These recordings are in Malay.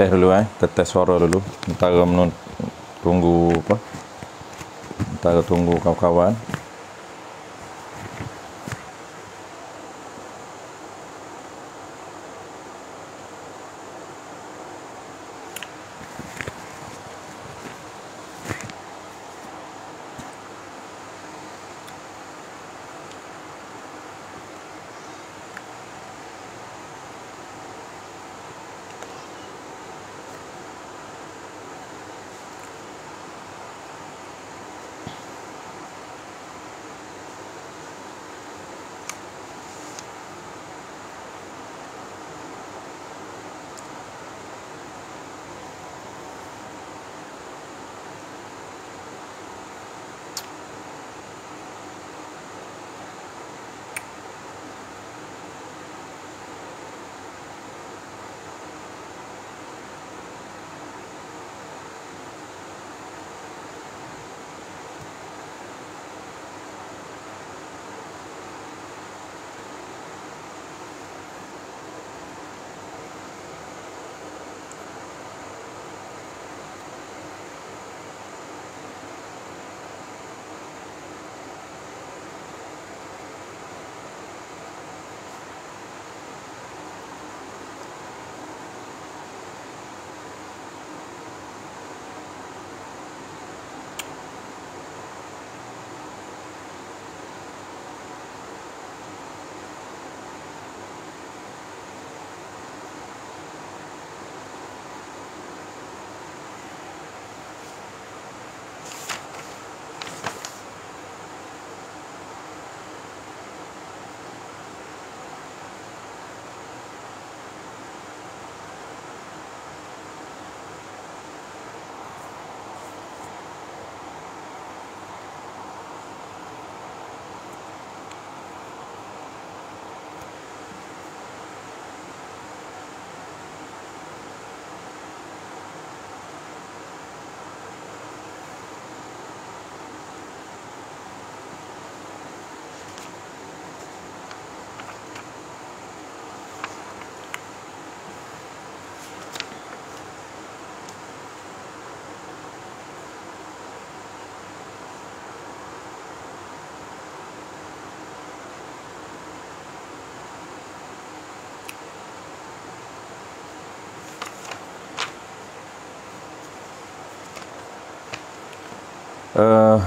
test dulu kita test suara dulu antara tunggu apa? Antara tunggu kawan-kawan.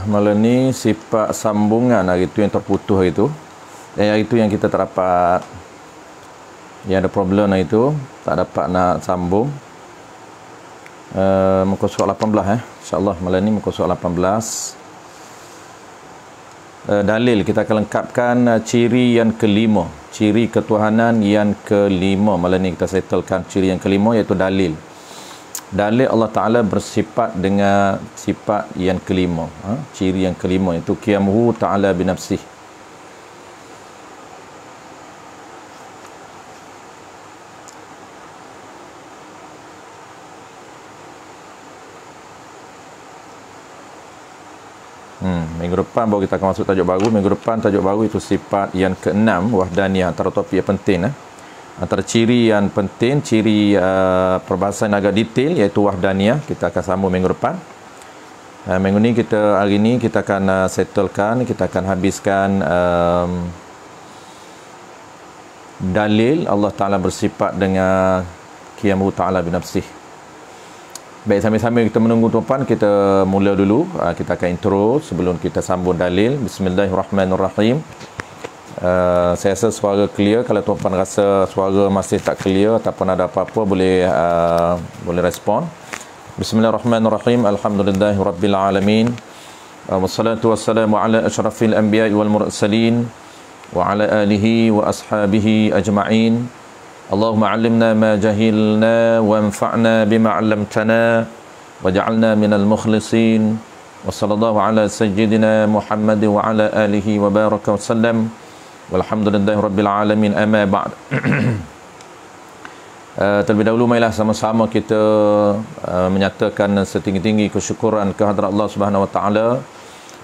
Malam ni sifat sambungan hari itu yang terputus hari itu. Hari itu yang kita tak dapat, yang ada problem hari itu, tak dapat nak sambung. Muka surat 18 InsyaAllah malam ni muka surat 18. Dalil kita akan lengkapkan ciri yang kelima, ciri ketuhanan yang kelima. Malam ni kita settlekan ciri yang kelima iaitu dalil. Dalil Allah Ta'ala bersifat dengan sifat yang kelima, ciri yang kelima itu qiyamuhu ta'ala binafsih. Minggu depan baru kita akan masuk tajuk baru. Minggu depan tajuk baru itu sifat yang keenam, wahdaniyah. Antara topik yang penting antara ciri yang penting, ciri perbahasan agak detail iaitu wahdaniyah. Kita akan sambung minggu depan. Minggu ni hari ni kita akan settlekan, kita akan habiskan dalil Allah Ta'ala bersifat dengan qiyamuhu ta'ala binafsih. Baik, sambil-sambil kita menunggu tuan-tuan, kita mula dulu. Kita akan intro sebelum kita sambung dalil. Bismillahirrahmanirrahim. Saya rasa suara clear. Kalau tuan-tuan rasa suara masih tak clear ataupun ada apa-apa, boleh respon. Bismillahirrahmanirrahim. Alhamdulillahirabbil alamin. Wassalatu wassalamu ala asyrafil anbiya'i wal mursalin wa ala alihi wa ashabihi ajma'in. Allahumma 'allimna ma jahilna wanfa'na bima 'allamtana waj'alna minal mukhlisin. Wa sallallahu ala sayyidina Muhammad wa ala alihi wa baraka wa sallam. Walhamdulillahi rabbil alamin, amma ba'd. Terlebih dahulu marilah sama-sama kita menyatakan setinggi-tinggi kesyukuran kehadrat Allah Subhanahu wa taala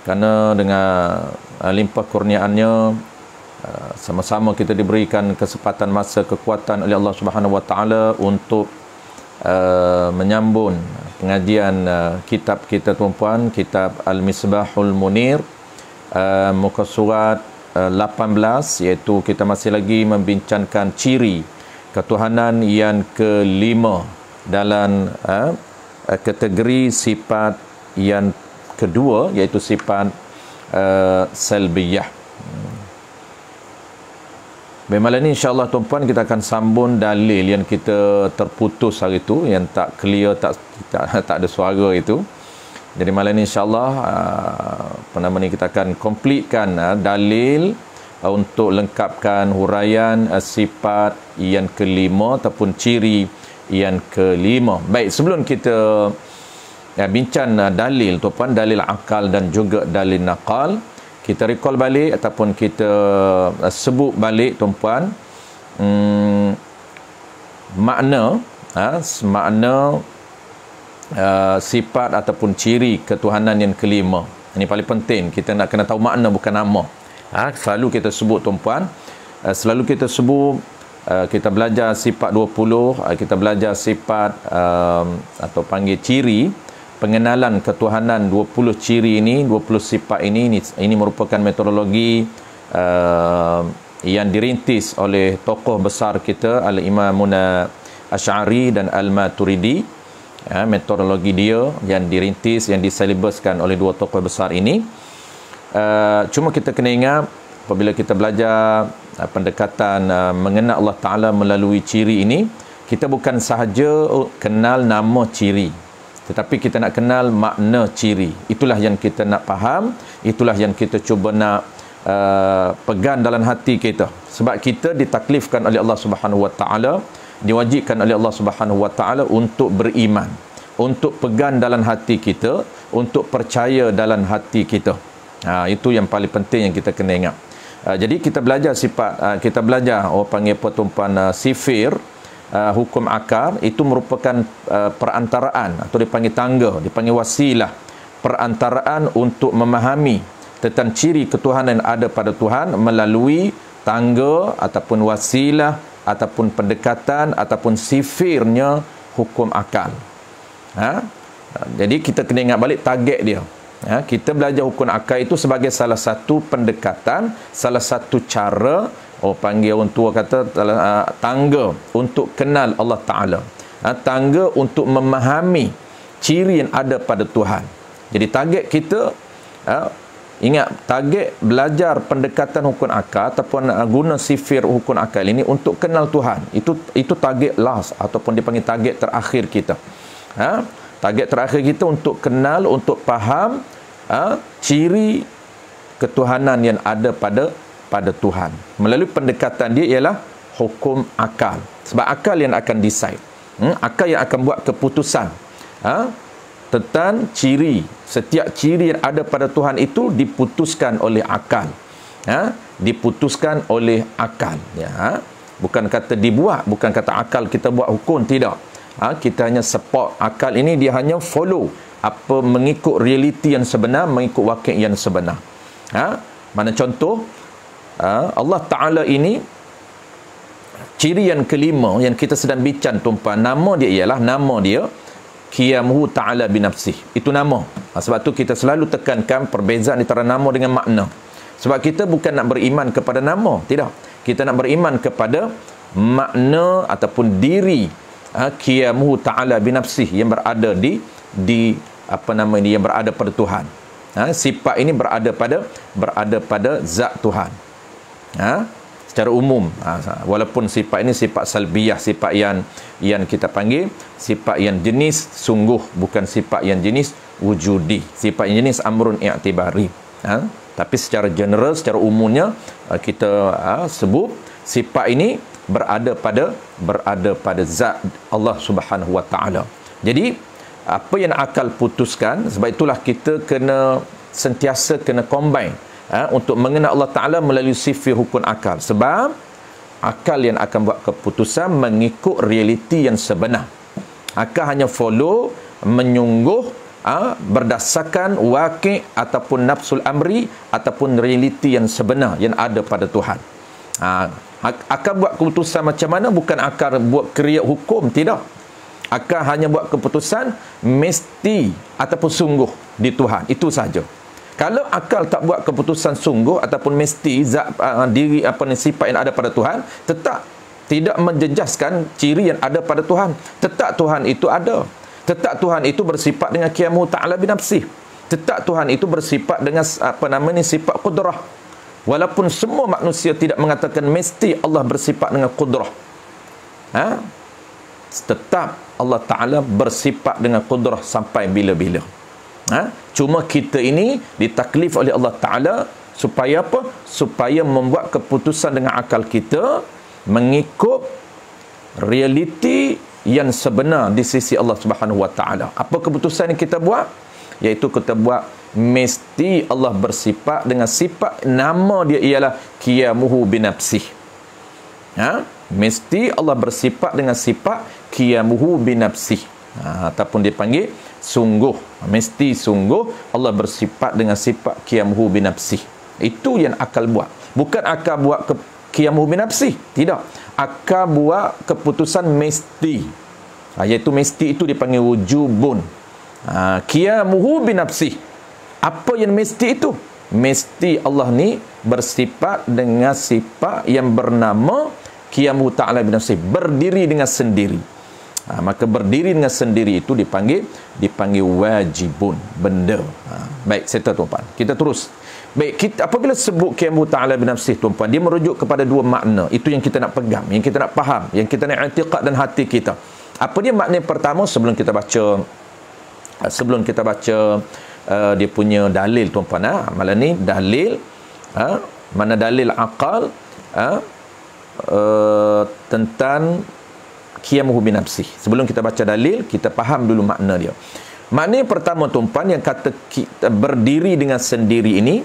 kerana dengan limpah kurniaannya sama-sama kita diberikan kesempatan, masa, kekuatan oleh Allah Subhanahu wa taala untuk menyambung pengajian kitab kita tuan-puan, kitab Al-Misbahul Munir, muka surat 18, iaitu kita masih lagi membincangkan ciri ketuhanan yang kelima dalam kategori sifat yang kedua, iaitu sifat salbiyah. Malam ni insya-Allah tuan-puan kita akan sambung dalil yang kita terputus hari itu, yang tak clear, tak ada suara itu. Jadi malam ni insya-Allah kita akan completekan dalil untuk lengkapkan huraian sifat yang kelima ataupun ciri yang kelima. Baik, sebelum kita bincang dalil tuan-puan, dalil akal dan juga dalil naqal, kita recall balik ataupun kita sebut balik tuan-puan makna sifat ataupun ciri ketuhanan yang kelima. Ini paling penting, kita nak kena tahu makna bukan nama. Selalu kita sebut tuan-puan, selalu kita sebut, kita belajar sifat 20, kita belajar sifat atau panggil ciri, pengenalan ketuhanan 20 ciri ini, 20 sifat ini merupakan metodologi yang dirintis oleh tokoh besar kita Al-Imamun Asy'ari dan Al-Maturidi. Metodologi dia yang dirintis, yang diselebaskan oleh dua tokoh besar ini. Cuma kita kena ingat, apabila kita belajar pendekatan mengenal Allah Ta'ala melalui ciri ini, kita bukan sahaja kenal nama ciri, tetapi kita nak kenal makna ciri. Itulah yang kita nak faham, itulah yang kita cuba nak pegang dalam hati kita. Sebab kita ditaklifkan oleh Allah Subhanahu Wa Ta'ala, diwajibkan oleh Allah Subhanahu Wa Ta'ala untuk beriman, untuk pegang dalam hati kita, untuk percaya dalam hati kita. Itu yang paling penting yang kita kena ingat. Jadi kita belajar sifat, kita belajar orang panggil pertumpuan sifir, hukum akar, itu merupakan perantaraan atau dipanggil tangga, dipanggil wasilah, perantaraan untuk memahami tentang ciri ketuhanan yang ada pada Tuhan melalui tangga ataupun wasilah ataupun pendekatan ataupun sifirnya hukum akal. Jadi kita kena ingat balik target dia. Kita belajar hukum akal itu sebagai salah satu pendekatan, salah satu cara, panggil orang tua kata tangga untuk kenal Allah Ta'ala, tangga untuk memahami ciri yang ada pada Tuhan. Jadi target kita, ingat, target belajar pendekatan hukum akal ataupun guna sifir hukum akal ini untuk kenal Tuhan. Itu target last ataupun dipanggil target terakhir kita. Target terakhir kita untuk kenal, untuk faham ciri ketuhanan yang ada pada Tuhan. Melalui pendekatan dia ialah hukum akal. Sebab akal yang akan decide. Akal yang akan buat keputusan tentang ciri. Setiap ciri yang ada pada Tuhan itu diputuskan oleh akal. Diputuskan oleh akal. Bukan kata dibuat, bukan kata akal kita buat hukum, tidak. Kita hanya support akal ini, dia hanya follow apa, mengikut realiti yang sebenar, mengikut wakil yang sebenar. Mana contoh, Allah Ta'ala ini, ciri yang kelima yang kita sedang bincang tuan-puan, nama dia ialah, nama dia Qiyamuhu Ta'ala binafsih. Itu nama. Sebab tu kita selalu tekankan perbezaan antara nama dengan makna. Sebab kita bukan nak beriman kepada nama, tidak. Kita nak beriman kepada makna ataupun diri Qiyamuhu Ta'ala binafsih yang berada yang berada pada Tuhan. Sifat ini berada pada zat Tuhan. Secara umum, walaupun sifat ini sifat salbiyah, sifat yang kita panggil sifat yang jenis sungguh, bukan sifat yang jenis wujudi, sifat yang jenis amrun i'tibari. Tapi secara general, secara umumnya kita sebut sifat ini berada pada zat Allah Subhanahu Wa Ta'ala. Jadi apa yang akal putuskan, sebab itulah kita sentiasa kena combine untuk mengenal Allah Ta'ala melalui sifir hukum akal. Sebab akal yang akan buat keputusan mengikut realiti yang sebenar. Akal hanya follow, menyungguh berdasarkan wakil ataupun nafsul amri ataupun realiti yang sebenar yang ada pada Tuhan. Akal buat keputusan macam mana, bukan akal buat kriat hukum, tidak. Akal hanya buat keputusan mesti ataupun sungguh di Tuhan. Itu saja. Kalau akal tak buat keputusan sungguh ataupun mesti diri sifat yang ada pada Tuhan, tetap tidak menjejaskan ciri yang ada pada Tuhan. Tetap Tuhan itu ada. Tetap Tuhan itu bersifat dengan qiyamuhu ta'ala binafsih. Tetap Tuhan itu bersifat dengan sifat qudrah. Walaupun semua manusia tidak mengatakan mesti Allah bersifat dengan qudrah. Tetap Allah Ta'ala bersifat dengan qudrah sampai bila-bila. Cuma kita ini ditaklif oleh Allah Ta'ala supaya apa? Supaya membuat keputusan dengan akal kita mengikut realiti yang sebenar di sisi Allah Subhanahu Wa Ta'ala. Apa keputusan yang kita buat? Iaitu kita buat mesti Allah bersifat dengan sifat, nama dia ialah qiyamuhu binafsih. Mesti Allah bersifat dengan sifat qiyamuhu binafsih, ataupun dipanggil sungguh. Mesti sungguh Allah bersifat dengan sifat qiyamuhu binafsih. Itu yang akal buat. Bukan akal buat qiyamuhu binafsih, tidak. Akal buat keputusan mesti, iaitu mesti itu dipanggil wujubun. Qiyamuhu binafsih. Apa yang mesti itu? Mesti Allah ni bersifat dengan sifat yang bernama qiyamuhu ta'ala binafsih, berdiri dengan sendiri. Maka berdiri dengan sendiri itu dipanggil wajibun, benda. Baik, serta tuan-puan, kita terus. Baik, kita apabila sebut qiyamuhu ta'ala binafsih, tuan-puan, dia merujuk kepada dua makna. Itu yang kita nak pegang, yang kita nak faham, yang kita nak i'tiqad dan hati kita. Apa dia makna yang pertama sebelum kita baca dia punya dalil, tuan-puan. Malam ni dalil, mana dalil akal tentang qiyamuhu binafsih. Sebelum kita baca dalil, kita faham dulu makna dia. Makna yang pertama, tuan-puan, yang kata kita berdiri dengan sendiri ini,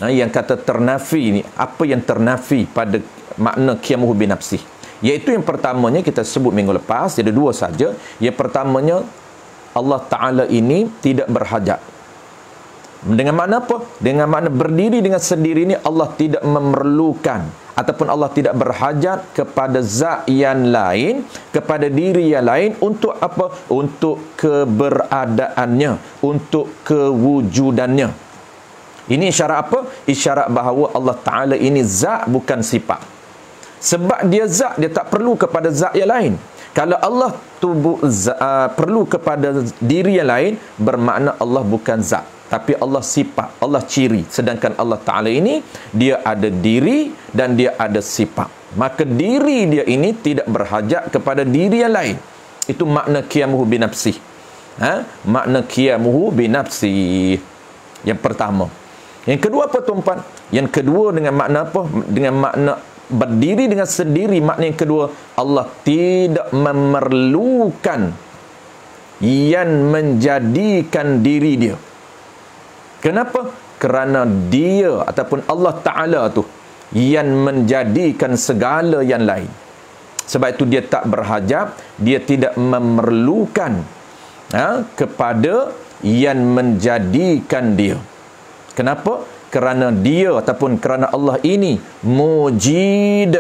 yang kata ternafi ini, apa yang ternafi pada makna qiyamuhu binafsih? Iaitu yang pertamanya kita sebut minggu lepas, ada dua saja. Yang pertamanya, Allah Ta'ala ini tidak berhajat. Dengan makna apa? Dengan makna berdiri dengan sendiri ini, Allah tidak memerlukan ataupun Allah tidak berhajat kepada zat yang lain, kepada diri yang lain untuk apa? Untuk keberadaannya, untuk kewujudannya. Ini isyarat apa? Isyarat bahawa Allah Ta'ala ini zat, bukan sifat. Sebab dia zat, dia tak perlu kepada zat yang lain. Kalau Allah perlu kepada diri yang lain, bermakna Allah bukan zat, tapi Allah sifat, Allah ciri. Sedangkan Allah Ta'ala ini, dia ada diri dan dia ada sifat. Maka diri dia ini tidak berhajat kepada diri yang lain. Itu makna qiyamuhu binafsih. Makna qiyamuhu binafsih yang pertama. Yang kedua apa, tuan-puan? Yang kedua dengan makna apa? Dengan makna berdiri dengan sendiri. Makna yang kedua, Allah tidak memerlukan yang menjadikan diri dia. Kenapa? Kerana dia ataupun Allah Ta'ala tu yang menjadikan segala yang lain. Sebab itu dia tak berhajat, dia tidak memerlukan kepada yang menjadikan dia. Kenapa? Kerana dia ataupun kerana Allah ini mujid,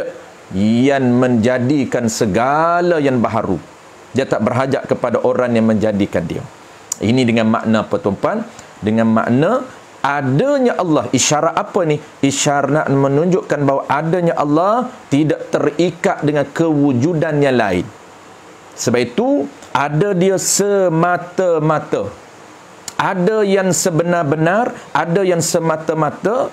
yang menjadikan segala yang baharu. Dia tak berhajat kepada orang yang menjadikan dia. Ini dengan makna apa, tuan-puan? Dengan makna adanya Allah. Isyarat apa ni? Isyarat menunjukkan bahawa adanya Allah tidak terikat dengan kewujudan yang lain. Sebab itu ada dia semata-mata. Ada yang sebenar-benar, ada yang semata-mata,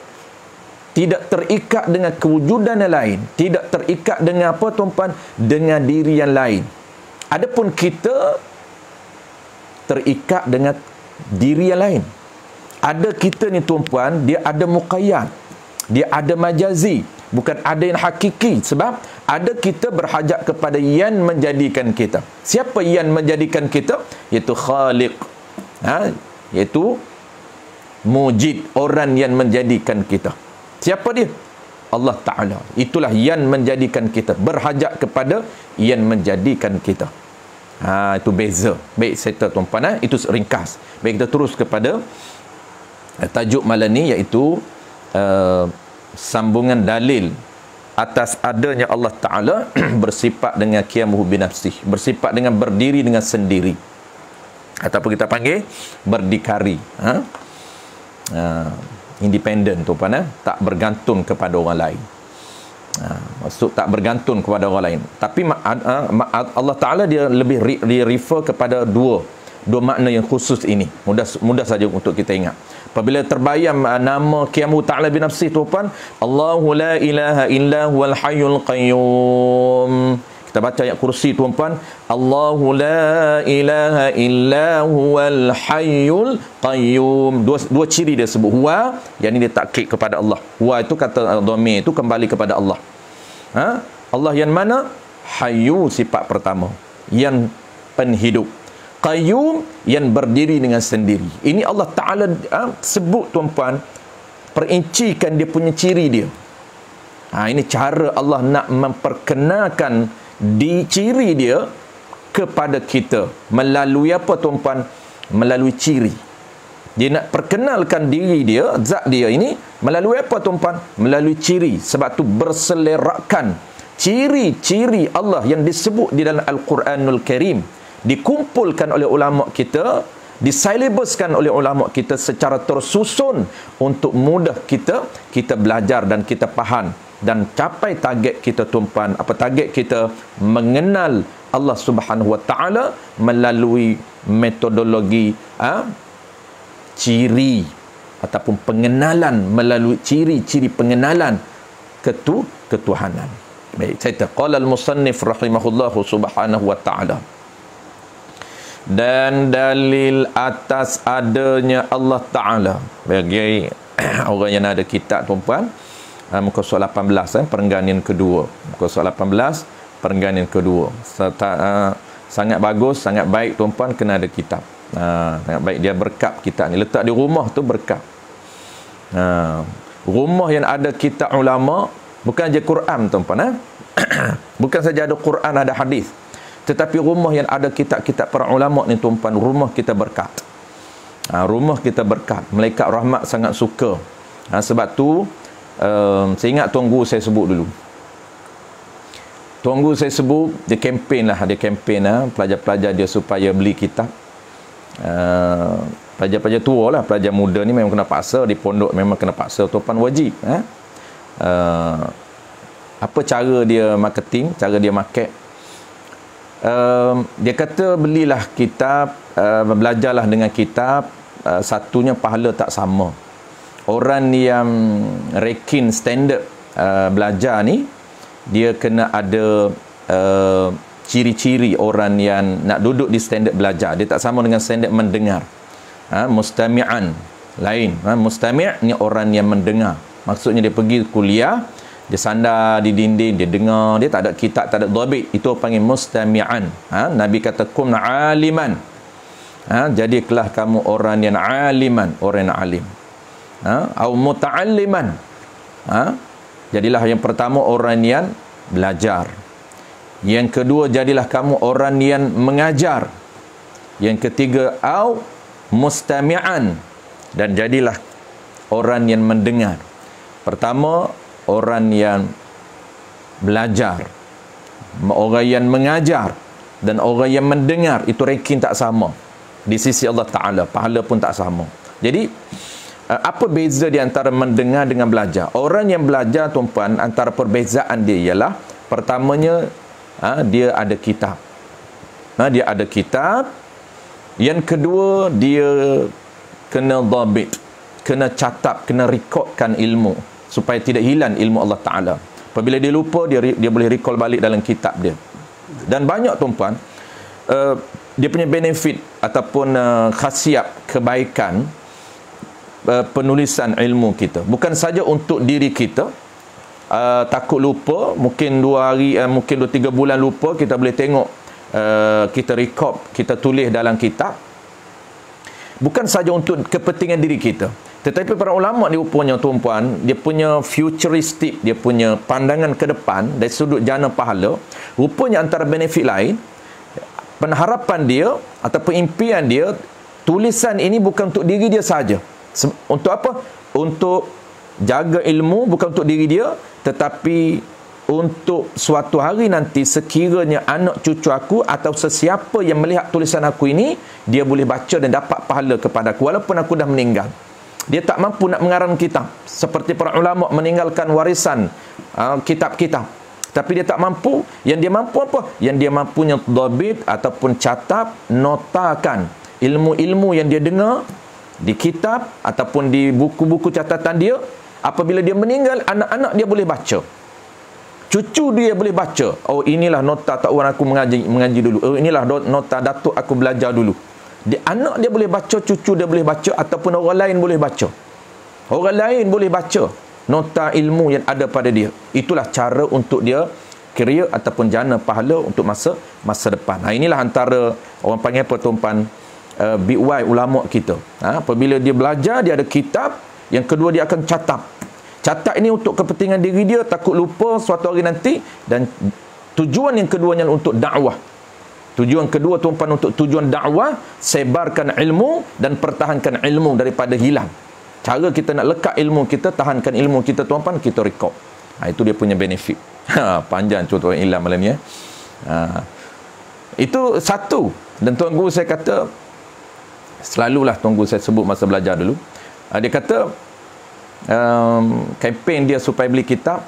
tidak terikat dengan kewujudan yang lain, tidak terikat dengan apa, tuan-puan? Dengan diri yang lain. Adapun kita terikat dengan diri yang lain. Ada kita ni, tuan-puan, dia ada muqayyad, dia ada majazi, bukan ada yang hakiki. Sebab ada kita berhajat kepada yang menjadikan kita. Siapa yang menjadikan kita? Iaitu Khaliq, iaitu mujid, orang yang menjadikan kita. Siapa dia? Allah Ta'ala. Itulah yang menjadikan kita, berhajat kepada yang menjadikan kita. Itu beza. Baik, serta tuan-puan, itu ringkas. Baik, kita terus kepada tajuk malam ni, iaitu sambungan dalil atas adanya Allah Ta'ala bersifat dengan qiyamuhu binafsih, bersifat dengan berdiri dengan sendiri, ataupun kita panggil berdikari, independen tu mana, tak bergantung kepada orang lain. Maksud tak bergantung kepada orang lain. Tapi Allah Ta'ala dia lebih refer kepada dua makna yang khusus ini. Mudah saja untuk kita ingat. Apabila terbayang nama qiyamuhu ta'ala binafsih tu kan, Allahu la ilaha illa huwal hayyul qayyum. Kita baca ayat kursi tuan-puan, Allahu la ilaha illa huwal hayyul qayyum. Dua ciri dia sebut. Huwa, yang ini dia takkid kepada Allah. Huwa itu kata dhamir itu kembali kepada Allah. Allah yang mana? Hayyu sifat pertama, yang penhidup. Qayyum yang berdiri dengan sendiri. Ini Allah Ta'ala sebut tuan-puan, perincikan dia punya ciri dia. Ini cara Allah nak memperkenalkan di ciri dia kepada kita. Melalui apa tuan-puan? Melalui ciri. Dia nak perkenalkan diri dia, zat dia ini, melalui apa tuan-puan? Melalui ciri. Sebab tu berselerakan ciri-ciri Allah yang disebut di dalam Al-Quranul Karim, dikumpulkan oleh ulama kita, disilabuskan oleh ulama kita secara tersusun untuk mudah kita belajar dan kita faham dan capai target kita tuan-puan. Apa target kita? Mengenal Allah Subhanahu Wa Ta'ala melalui metodologi ciri ataupun pengenalan, melalui ciri-ciri pengenalan ketuhanan. Baik, saya qala al-musannif rahimahullahu subhanahu wa ta'ala. Dan dalil atas adanya Allah Ta'ala bagi orang yang ada kitab tuan-puan, muka surat 18, perenggan kedua, muka surat 18 perenggan kedua. Sangat bagus, sangat baik tuan-puan kena ada kitab. Sangat baik, dia berkap kitab ni, letak di rumah tu berkap. Rumah yang ada kitab ulama, bukan je Quran tuan-puan, bukan saja ada Quran, ada hadis, tetapi rumah yang ada kitab-kitab para ulama ni tuan-puan, rumah kita berkat. Rumah kita berkat. Malaikat rahmat sangat suka. Sebab tu saya ingat Tuan Guru saya sebut dulu. Tuan Guru saya sebut, dia kempen pelajar-pelajar dia supaya beli kitab. Pelajar-pelajar tua lah, pelajar muda ni memang kena paksa, di pondok memang kena paksa, tuan-puan wajib. Apa cara dia marketing, cara dia market? Dia kata belilah kitab, belajarlah dengan kitab, satunya pahala tak sama. Orang yang rekin standard belajar ni, dia kena ada ciri-ciri orang yang nak duduk di standard belajar. Dia tak sama dengan standard mendengar. Mustami'an lain. Mustami' ni orang yang mendengar. Maksudnya dia pergi kuliah, dia sandar di dinding, dia dengar, dia tak ada kitab, tak ada dhabit. Itu panggil mustami'an. Nabi kata kum aliman. Jadilah kamu orang yang aliman, orang yang alim. Au muta'alliman. Jadilah yang pertama orang yang belajar. Yang kedua, jadilah kamu orang yang mengajar. Yang ketiga, au mustami'an, dan jadilah orang yang mendengar. Pertama, orang yang belajar, orang yang mengajar, dan orang yang mendengar. Itu ranking tak sama di sisi Allah Ta'ala, pahala pun tak sama. Jadi apa beza di antara mendengar dengan belajar? Orang yang belajar tuan-puan, antara perbezaan dia ialah, pertamanya dia ada kitab. Dia ada kitab. Yang kedua, dia kena dhabit, kena catat, kena rekodkan ilmu supaya tidak hilang ilmu Allah Ta'ala. Apabila dia lupa, dia boleh recall balik dalam kitab dia. Dan banyak tuan-puan, dia punya benefit ataupun khasiat kebaikan penulisan ilmu kita. Bukan saja untuk diri kita, takut lupa, mungkin 2 hari, mungkin 2-3 bulan lupa, kita boleh tengok, kita record, kita tulis dalam kitab. Bukan saja untuk kepentingan diri kita, tetapi para ulama ni rupanya tuan-puan, dia punya futuristik, dia punya pandangan ke depan dari sudut jana pahala. Rupanya antara benefit lain, pengharapan dia ataupun impian dia, tulisan ini bukan untuk diri dia saja. Untuk apa? Untuk jaga ilmu, bukan untuk diri dia, tetapi untuk suatu hari nanti sekiranya anak cucu aku atau sesiapa yang melihat tulisan aku ini, dia boleh baca dan dapat pahala kepada aku walaupun aku dah meninggal. Dia tak mampu nak mengarang kitab seperti para ulama meninggalkan warisan kitab-kitab, tapi dia tak mampu. Yang dia mampu apa? Yang dia mampunya dhabit ataupun catat, notakan ilmu-ilmu yang dia dengar di kitab ataupun di buku-buku catatan dia. Apabila dia meninggal, anak-anak dia boleh baca, cucu dia boleh baca. Oh, inilah nota tok wan aku mengaji dulu. Oh, inilah nota datuk aku belajar dulu. Anak dia boleh baca, cucu dia boleh baca, ataupun orang lain boleh baca. Orang lain boleh baca nota ilmu yang ada pada dia. Itulah cara untuk dia kira ataupun jana pahala untuk masa depan. Inilah antara orang panggil apa tuan-puan, BY ulama kita. Apabila dia belajar, dia ada kitab. Yang kedua, dia akan catat ini untuk kepentingan diri dia, takut lupa suatu hari nanti. Dan tujuan yang keduanya untuk dakwah. Tujuan kedua tuan-puan untuk tujuan dakwah, sebarkan ilmu dan pertahankan ilmu daripada hilang. Cara kita nak lekat ilmu kita, tahankan ilmu kita tuan-puan, kita rekod. Itu dia punya benefit. Panjang contoh hilang malam ni. Itu satu. Dan tuan guru saya kata, selalulah tuan guru saya sebut masa belajar dulu, dia kata kempen dia supaya beli kitab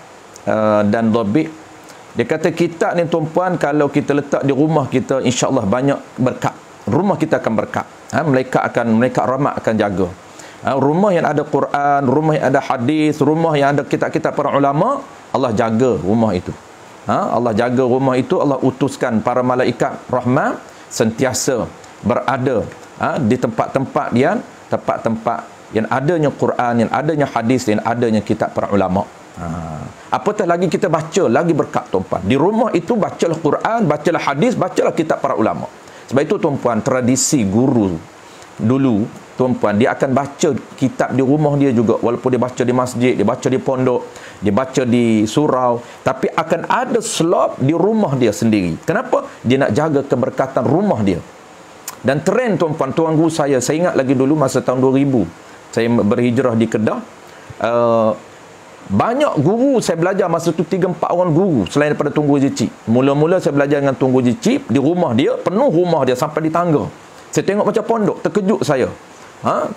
dan dhabit. Dia kata kitab ni tuan-puan, kalau kita letak di rumah kita, insya-Allah banyak berkat. Rumah kita akan berkat. Malaikat rahmat akan jaga. Rumah yang ada Quran, rumah yang ada hadis, rumah yang ada kitab-kitab para ulama, Allah jaga rumah itu. Allah jaga rumah itu. Allah utuskan para malaikat rahmat sentiasa berada di tempat-tempat yang adanya Quran, yang adanya hadis, yang adanya kitab para ulama. Apatah lagi kita baca, lagi berkat tuan-puan. Di rumah itu bacalah Quran, bacalah hadis, bacalah kitab para ulama. Sebab itu tuan-puan, tradisi guru dulu tuan-puan, dia akan baca kitab di rumah dia juga. Walaupun dia baca di masjid, dia baca di pondok, dia baca di surau, tapi akan ada slot di rumah dia sendiri. Kenapa? Dia nak jaga keberkatan rumah dia. Dan trend tuan-puan, tuan guru saya ingat lagi dulu masa tahun 2000 saya berhijrah di Kedah. Banyak guru saya belajar masa tu, 3-4 orang guru selain daripada Tuan Guru Jicip. Mula-mula saya belajar dengan Tuan Guru Jicip di rumah dia, penuh rumah dia sampai di tangga. Saya tengok macam pondok, terkejut saya.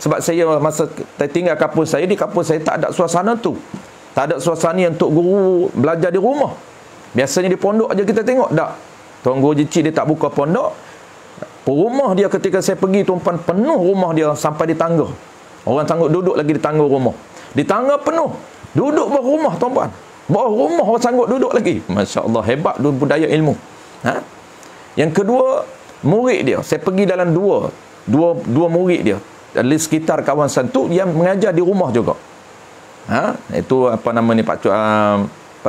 Sebab saya masa saya tinggal kampus saya, di kampus saya tak ada suasana tu. Tak ada suasana untuk guru belajar di rumah. Biasanya di pondok aja kita tengok. Tak. Tuan Guru Jicip dia tak buka pondok. Rumah dia ketika saya pergi tuan-puan, penuh rumah dia sampai di tangga. Orang sanggup duduk lagi di tangga rumah. Di tangga penuh. Duduk bawah rumah tuan-puan. Bawah rumah orang sanggup duduk lagi. Masya Allah, hebat budaya ilmu. Yang kedua, murid dia. Saya pergi dalam dua murid dia. Di sekitar kawasan tu yang mengajar di rumah juga. Itu apa nama ni, Pak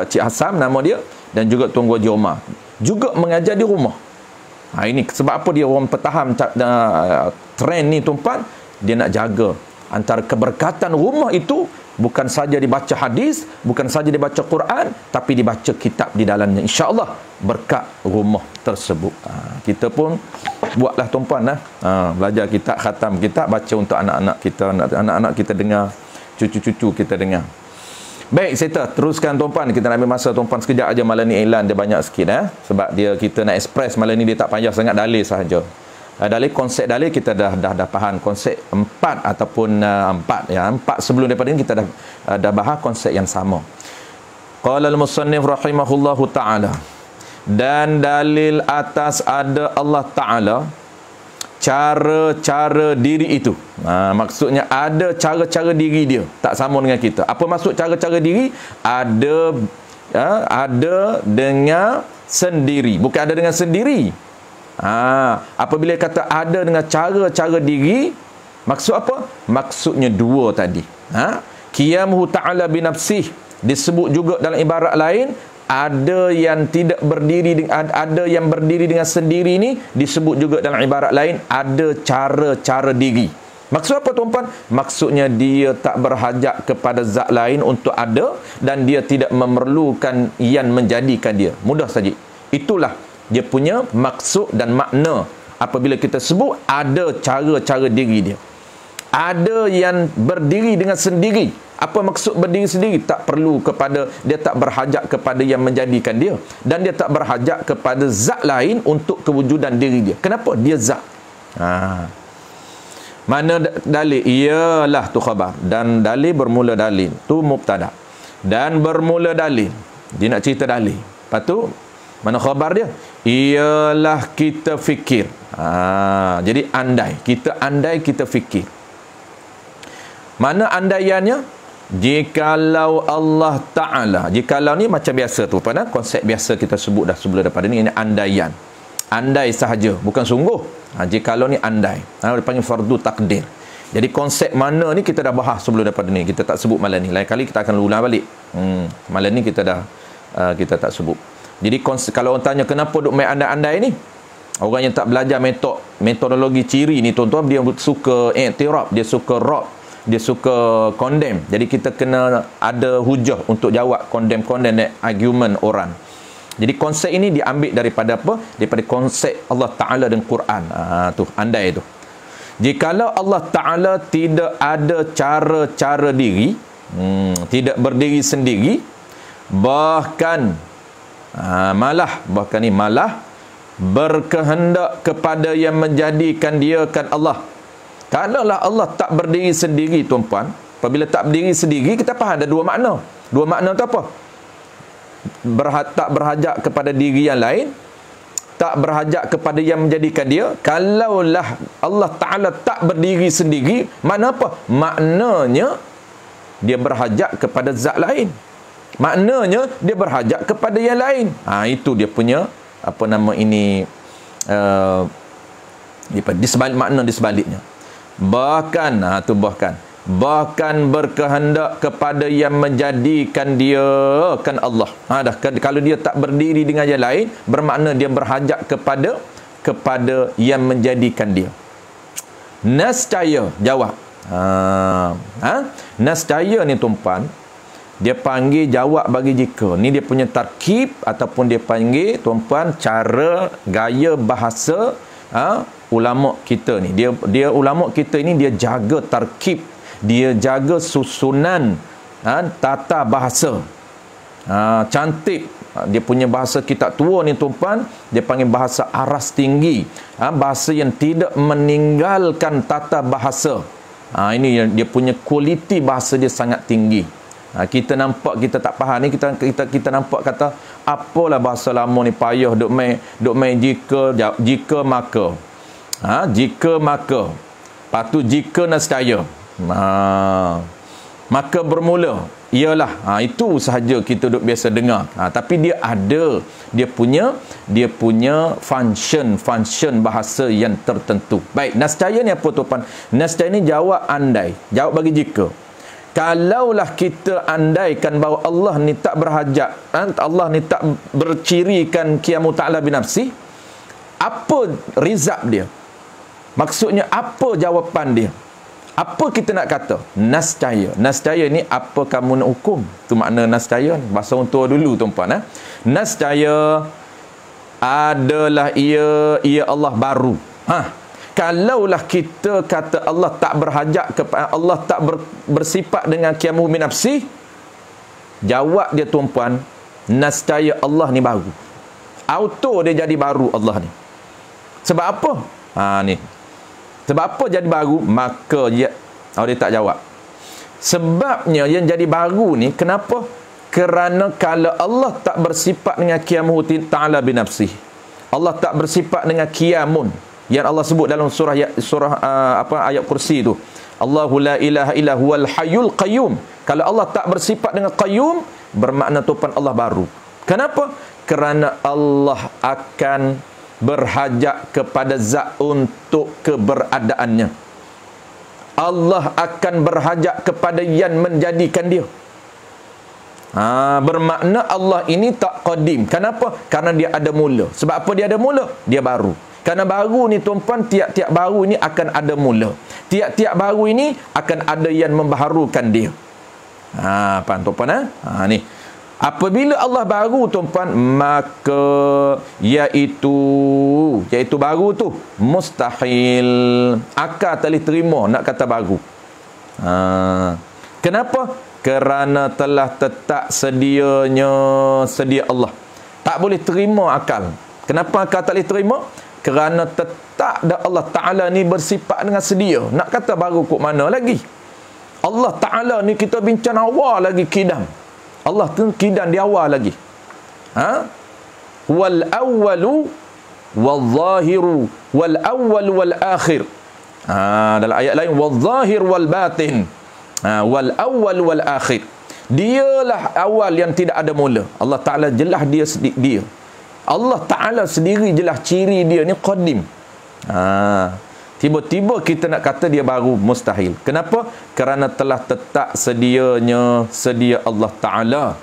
Cik Hassan nama dia. Dan juga Tuan Guru Haji Omar. Juga mengajar di rumah. Ini sebab apa dia orang petaham trend ni tuan-puan. Dia nak jaga antara keberkatan rumah itu. Bukan saja dibaca hadis, bukan saja dibaca Quran, tapi dibaca kitab di dalamnya. InsyaAllah berkat rumah tersebut. Kita pun buatlah tuan-puan. Belajar kitab, khatam kitab, baca untuk anak-anak kita. Anak-anak kita dengar, cucu-cucu kita dengar. Baik, saya teruskan tuan-puan. Kita nak ambil masa tuan-puan sekejap aja. Malam ni iklan dia banyak sikit. Sebab kita nak express malam ni, dia tak payah sangat dalil sahaja. Dalil, konsep dalil kita dah faham. Konsep 4 ataupun 4 sebelum daripada ini kita dah bahas konsep yang sama. Qala al-musannif rahimahullahu ta'ala, dan dalil atas ada Allah Ta'ala cara-cara diri itu. Maksudnya ada cara-cara diri dia, tak sama dengan kita. Apa maksud cara-cara diri? Ada dengan sendiri, bukan ada dengan sendiri. Apabila kata ada dengan cara-cara diri, maksud apa? Maksudnya dua tadi. Qiyamuhu ta'ala binafsih, disebut juga dalam ibarat lain, ada yang tidak berdiri, ada yang berdiri dengan sendiri ni disebut juga dalam ibarat lain ada cara-cara diri. Maksud apa tuan-puan? Maksudnya dia tak berhajat kepada zat lain untuk ada, dan dia tidak memerlukan yang menjadikan dia. Mudah saja. Itulah dia punya maksud dan makna apabila kita sebut ada cara-cara diri dia. Ada yang berdiri dengan sendiri. Apa maksud berdiri sendiri? Tak perlu kepada, dia tak berhajat kepada yang menjadikan dia, dan dia tak berhajat kepada zat lain untuk kewujudan diri dia. Kenapa? Dia zat. Mana dalil? Ialah tu khabar, dan dalil bermula dalil tu mubtada, dan bermula dalil, dia nak cerita dalil. Lepas tu mana khabar dia? Ialah kita fikir. Jadi andai, kita fikir. Mana andaiannya? Jikalau Allah Ta'ala, jikalau ni macam biasa tu, pada konsep biasa kita sebut dah sebelum daripada ni, ini andaian. Andai sahaja, bukan sungguh. Jikalau ni andai. Dia panggil fardu takdir. Jadi konsep mana ni kita dah bahas sebelum daripada ni. Kita tak sebut malam ni. Lain kali kita akan ulang balik. Malam ni kita kita tak sebut. Jadi kalau orang tanya kenapa duk main andai-andai ni, orang yang tak belajar metodologi ciri ni tuan-tuan, dia suka i'tirab, dia suka rab, dia suka condemn. Jadi kita kena ada hujah untuk jawab condemn argument orang. Jadi konsep ini diambil daripada apa? Daripada konsep Allah Ta'ala dan Quran. Tu andai tu. Jikalau Allah Ta'ala tidak ada cara-cara diri, tidak berdiri sendiri, bahkan malah berkehendak kepada yang menjadikan dia kan Allah. Kalaulah Allah tak berdiri sendiri tuan-puan, apabila tak berdiri sendiri, kita faham ada dua makna. Dua makna tu apa? Tak berhajat kepada diri yang lain, tak berhajat kepada yang menjadikan dia. Kalaulah Allah Ta'ala tak berdiri sendiri, makna apa? Maknanya dia berhajat kepada zat lain. Maknanya dia berhajat kepada yang lain. Itu dia punya apa nama ini, makna di sebaliknya. Bahkan bahkan berkehendak kepada yang menjadikan dia kan Allah. Kalau dia tak berdiri dengan yang lain, bermakna dia berhajat kepada yang menjadikan dia. Nascaya, jawab. Nascaya ni tuan-puan, dia panggil jawab bagi jika. Ni dia punya tarkib, ataupun dia panggil tuan-puan cara gaya bahasa ulama kita ni. Dia ulama kita ni dia jaga tarkib, dia jaga susunan tata bahasa. Cantik. Dia punya bahasa kitab tua ni tuan-puan, dia panggil bahasa aras tinggi. Bahasa yang tidak meninggalkan tata bahasa. Ini dia punya kualiti bahasa dia sangat tinggi. Kita nampak kita tak faham ni, kita nampak kata apalah bahasa lama ni payah duk main jika maka. Jika maka. Patu jika nescaya. Maka bermula. Ialah. Itu sahaja kita duk biasa dengar. Tapi dia ada dia punya function bahasa yang tertentu. Baik, nascaya ni apa tuan? Nascaya ni jawab andai. Jawab bagi jika. Kalaulah kita andaikan bahawa Allah ni tak berhajat, Allah ni tak bercirikan qiyamu ta'ala binafsi, apa rizab dia? Maksudnya apa jawapan dia? Apa kita nak kata? Nascaya. Nascaya ni apa kamu nak hukum? Tu makna nascaya ni. Bahasa orang tua dulu tuan-puan. Nascaya adalah ia Allah baru. Kalaulah kita kata Allah tak berhajat kepada, Allah tak bersifat dengan qiyamu binafsi, jawab dia tuan-puan, nascaya Allah ni baru. Auto dia jadi baru Allah ni. Sebab apa? Ni. Sebab apa jadi baru? Maka dia tak jawab. Sebabnya yang jadi baru ni kenapa? Kerana kalau Allah tak bersifat dengan qiyamu ta'ala binafsi, Allah tak bersifat dengan qiyamun yang Allah sebut dalam surah ayat kursi tu, Allahu la ilaha illa huwal hayyul qayyum. Kalau Allah tak bersifat dengan qayyum, bermakna tuan Allah baru. Kenapa? Kerana Allah akan berhajat kepada zat untuk keberadaannya. Allah akan berhajat kepada yang menjadikan dia. Bermakna Allah ini tak qadim. Kenapa? Karena dia ada mula. Sebab apa dia ada mula? Dia baru. Kerana baru ni tuan-puan, tiap-tiap baru ini akan ada mula. Tiap-tiap baru ini akan ada yang membaharukan dia. Faham tuan-puan? Ni. Apabila Allah baru tuan-puan, maka iaitu baru tu mustahil. Akal tak boleh terima nak kata baru. Kenapa? Kerana telah tetap sedia Allah. Tak boleh terima akal. Kenapa akal tak boleh terima? Kerana tetap dah Allah Ta'ala ni bersifat dengan sedia. Nak kata baru kok mana lagi? Allah Ta'ala ni kita bincang awal lagi kidam. Allah tu kidam di awal lagi. Wal awwalu wal zahiru wal awwal wal akhir. Dalam ayat lain wal zahir wal batin. Wal awwal wal akhir. Dialah awal yang tidak ada mula. Allah Ta'ala jelas dia. Allah Ta'ala sendiri jelas ciri dia ni qadim. Tiba-tiba kita nak kata dia baru, mustahil. Kenapa? Kerana telah tetap sedia Allah Ta'ala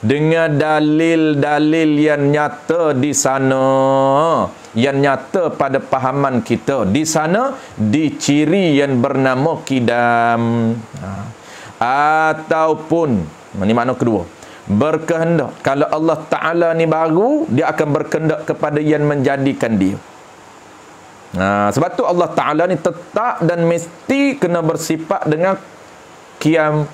dengan dalil-dalil yang nyata di sana, yang nyata pada pahaman kita di sana, di ciri yang bernama kidam. Ataupun ini makna kedua, berkehendak. Kalau Allah Ta'ala ni baru, dia akan berkehendak kepada yang menjadikan dia. Sebab tu Allah Ta'ala ni tetap dan mesti kena bersifat dengan qiyam,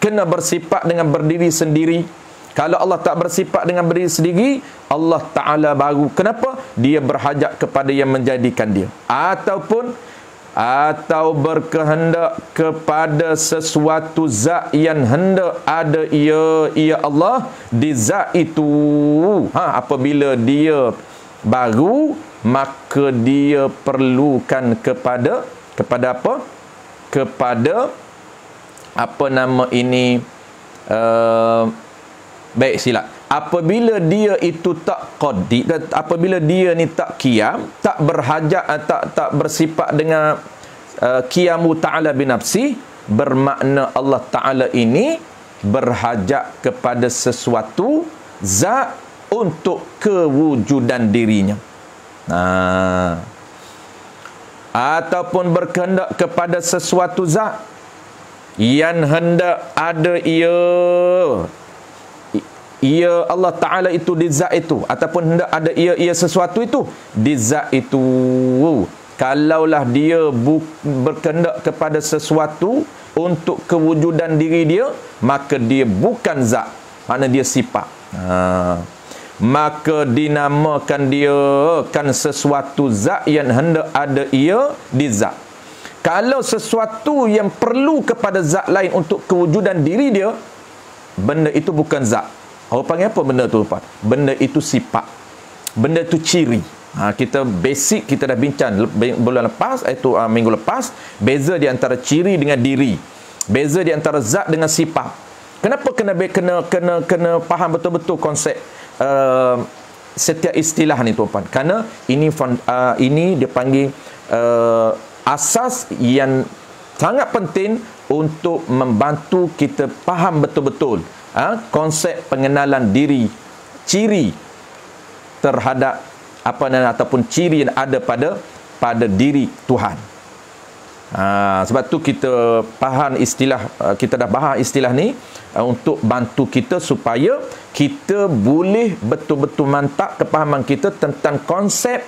kena bersifat dengan berdiri sendiri. Kalau Allah tak bersifat dengan berdiri sendiri, Allah Ta'ala baru. Kenapa? Dia berhajat kepada yang menjadikan dia. Atau berkehendak kepada sesuatu zat yang hendak ada ia Allah di zat itu. Apabila dia baru, maka dia perlukan kepada apa? Kepada apa nama ini? Baik, silap. Apabila dia itu tak qadi, apabila dia ni tak qiyam, tak berhajat, tak bersifat dengan qiyamu ta'ala binafsi, bermakna Allah Ta'ala ini berhajat kepada sesuatu zat untuk kewujudan dirinya. Ataupun berkehendak kepada sesuatu zat yang hendak ada ia Allah Ta'ala itu di zat itu, ataupun hendak ada ia sesuatu itu di zat itu. Kalaulah dia berkehendak kepada sesuatu untuk kewujudan diri dia, maka dia bukan zat, makna dia sifat. Maka dinamakan dia kan sesuatu zat yang hendak ada ia di zat. Kalau sesuatu yang perlu kepada zat lain untuk kewujudan diri dia, benda itu bukan zat. Orang panggil apa benda tu? Benda itu sifat. Benda itu ciri. Kita basic kita dah bincang bulan lepas, itu minggu lepas, beza di antara ciri dengan diri. Beza di antara zat dengan sifat. Kenapa kena faham betul-betul konsep setiap istilah ni tuan-tuan? Kerana ini dia panggil asas yang sangat penting untuk membantu kita faham betul-betul konsep pengenalan diri, ciri terhadap ataupun ciri yang ada pada diri Tuhan. Sebab tu kita faham istilah, kita dah bahas istilah ni untuk bantu kita supaya kita boleh betul-betul mantap kepahaman kita tentang konsep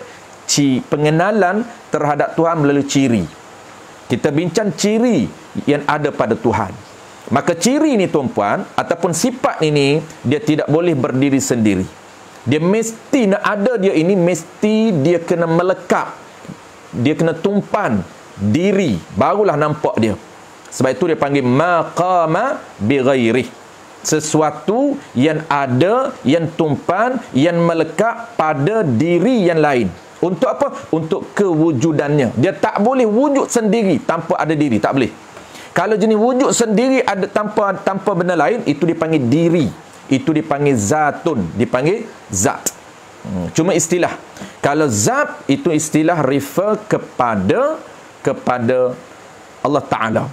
pengenalan terhadap Tuhan melalui ciri. Kita bincang ciri yang ada pada Tuhan. Maka ciri ni tuan-puan, ataupun sifat ini, dia tidak boleh berdiri sendiri. Dia mesti nak ada dia ini, mesti dia kena melekat, dia kena tumpan diri, barulah nampak dia. Sebab itu dia panggil maqama bi ghairih, sesuatu yang ada, yang tumpan, yang melekat pada diri yang lain. Untuk apa? Untuk kewujudannya. Dia tak boleh wujud sendiri tanpa ada diri, tak boleh. Kalau jenis wujud sendiri ada tanpa benda lain, itu dipanggil diri. Itu dipanggil zatun, dipanggil zat. Cuma istilah. Kalau zat itu istilah refer kepada Allah Ta'ala.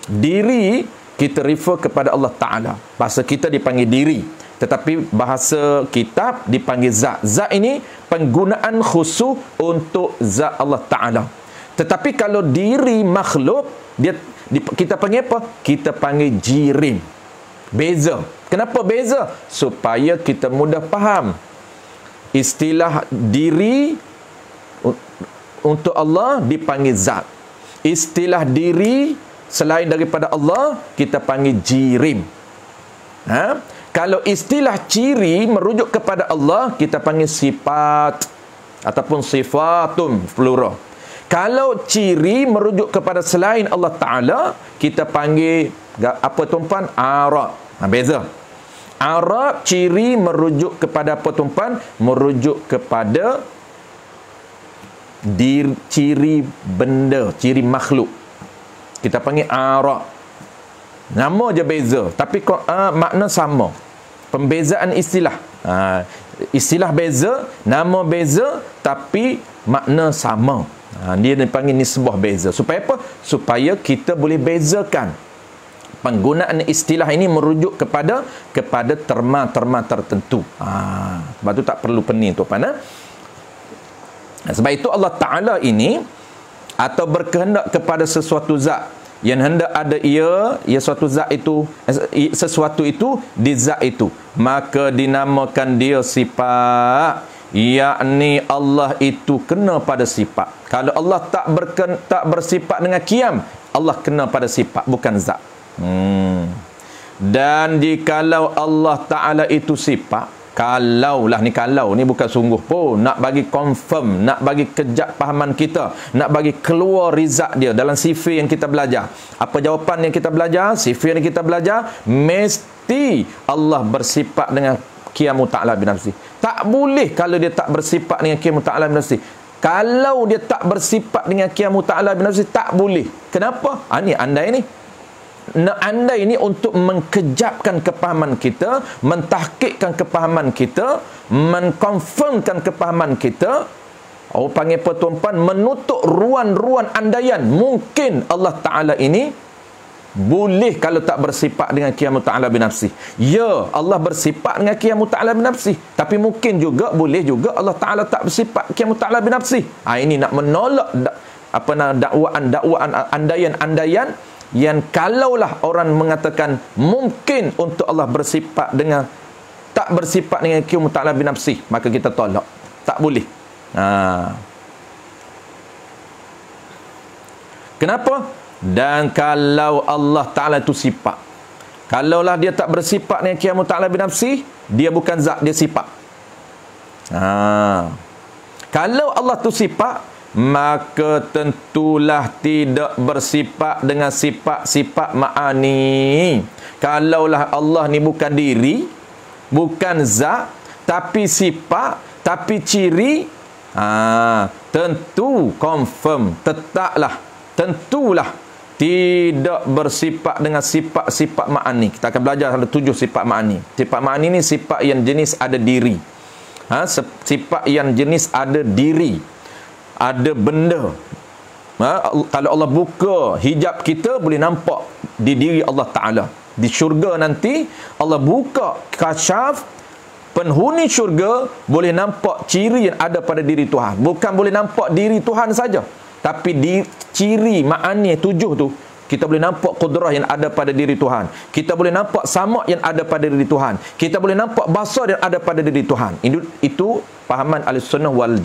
Diri kita refer kepada Allah Ta'ala. Bahasa kita dipanggil diri, tetapi bahasa kitab dipanggil zat. Zat ini penggunaan khusus untuk zat Allah Ta'ala. Tetapi kalau diri makhluk, kita panggil apa? Kita panggil jirim. Beza. Kenapa beza? Supaya kita mudah faham. Istilah diri untuk Allah dipanggil zat. Istilah diri selain daripada Allah, kita panggil jirim. Kalau istilah ciri merujuk kepada Allah, kita panggil sifat ataupun sifatun plural. Kalau ciri merujuk kepada selain Allah Ta'ala, kita panggil apa tuan-puan? Arab. Beza. Arab ciri merujuk kepada apa tuan-puan? Merujuk kepada ciri benda, ciri makhluk. Kita panggil Arab. Nama je beza, tapi makna sama. Pembezaan istilah. Istilah beza, nama beza, tapi makna sama. Dia dipanggil nisbah beza. Supaya apa? Supaya kita boleh bezakan. Penggunaan istilah ini merujuk kepada terma-terma tertentu. Sebab tu tak perlu pening tu pana. Sebab itu Allah Ta'ala ini atau berkehendak kepada sesuatu zat yang hendak ada ia suatu zat itu, sesuatu itu di zat itu, maka dinamakan dia sifat, yakni Allah itu kena pada sifat. Kalau Allah tak bersifat dengan qiyam, Allah kena pada sifat, bukan zat. Dan jikalau Allah Ta'ala itu sifat, kalau ni bukan sungguh pun, nak bagi confirm, nak bagi kejap pahaman kita, nak bagi keluar rizak dia dalam sifir yang kita belajar. Apa jawapan yang kita belajar? Sifir yang kita belajar, mesti Allah bersifat dengan qiyamu ta'ala binafsi. Tak boleh kalau dia tak bersifat dengan qiyamu ta'ala binafsi. Kalau dia tak bersifat dengan qiyamu ta'ala binafsi, tak boleh. Kenapa? Ni andai ni. Andai ini untuk mengkejapkan kepahaman kita, mentahqiqkan kepahaman kita, mengkonfirmkan kepahaman kita. Panggil apa tuan-puan? Menutup ruan-ruan andaian. Mungkin Allah Ta'ala ini boleh kalau tak bersifat dengan qiyamu ta'ala binafsi. Ya, Allah bersifat dengan qiyamu ta'ala binafsi. Tapi mungkin juga, boleh juga Allah Ta'ala tak bersifat qiyamu ta'ala binafsi. Ini nak menolak dakwaan andaian-andaian yang kalaulah orang mengatakan mungkin untuk Allah bersifat dengan tak bersifat dengan qiyamu ta'ala binafsi, maka kita tolak. Tak boleh. Kenapa? Dan kalau Allah Ta'ala itu sifat, kalaulah dia tak bersifat dengan qiyamu ta'ala binafsi, dia bukan zat, dia sifat. Kalau Allah itu sifat, maka tentulah tidak bersifat dengan sifat-sifat ma'ani. Kalaulah Allah ni bukan diri, bukan zat, tapi sifat, tapi ciri, tentu confirm, tentulah tidak bersifat dengan sifat-sifat ma'ani. Kita akan belajar ada 7 sifat ma'ani. Sifat ma'ani ni sifat yang jenis ada diri. Sifat yang jenis ada diri, ada benda. Kalau Allah buka hijab kita, boleh nampak di diri Allah Ta'ala. Di syurga nanti Allah buka kasyaf, penghuni syurga boleh nampak ciri yang ada pada diri Tuhan. Bukan boleh nampak diri Tuhan saja, tapi di ciri ma'ani 7 tu, kita boleh nampak kudrah yang ada pada diri Tuhan. Kita boleh nampak sama yang ada pada diri Tuhan. Kita boleh nampak basar yang ada pada diri Tuhan. Itu pahaman Ahlussunnah wal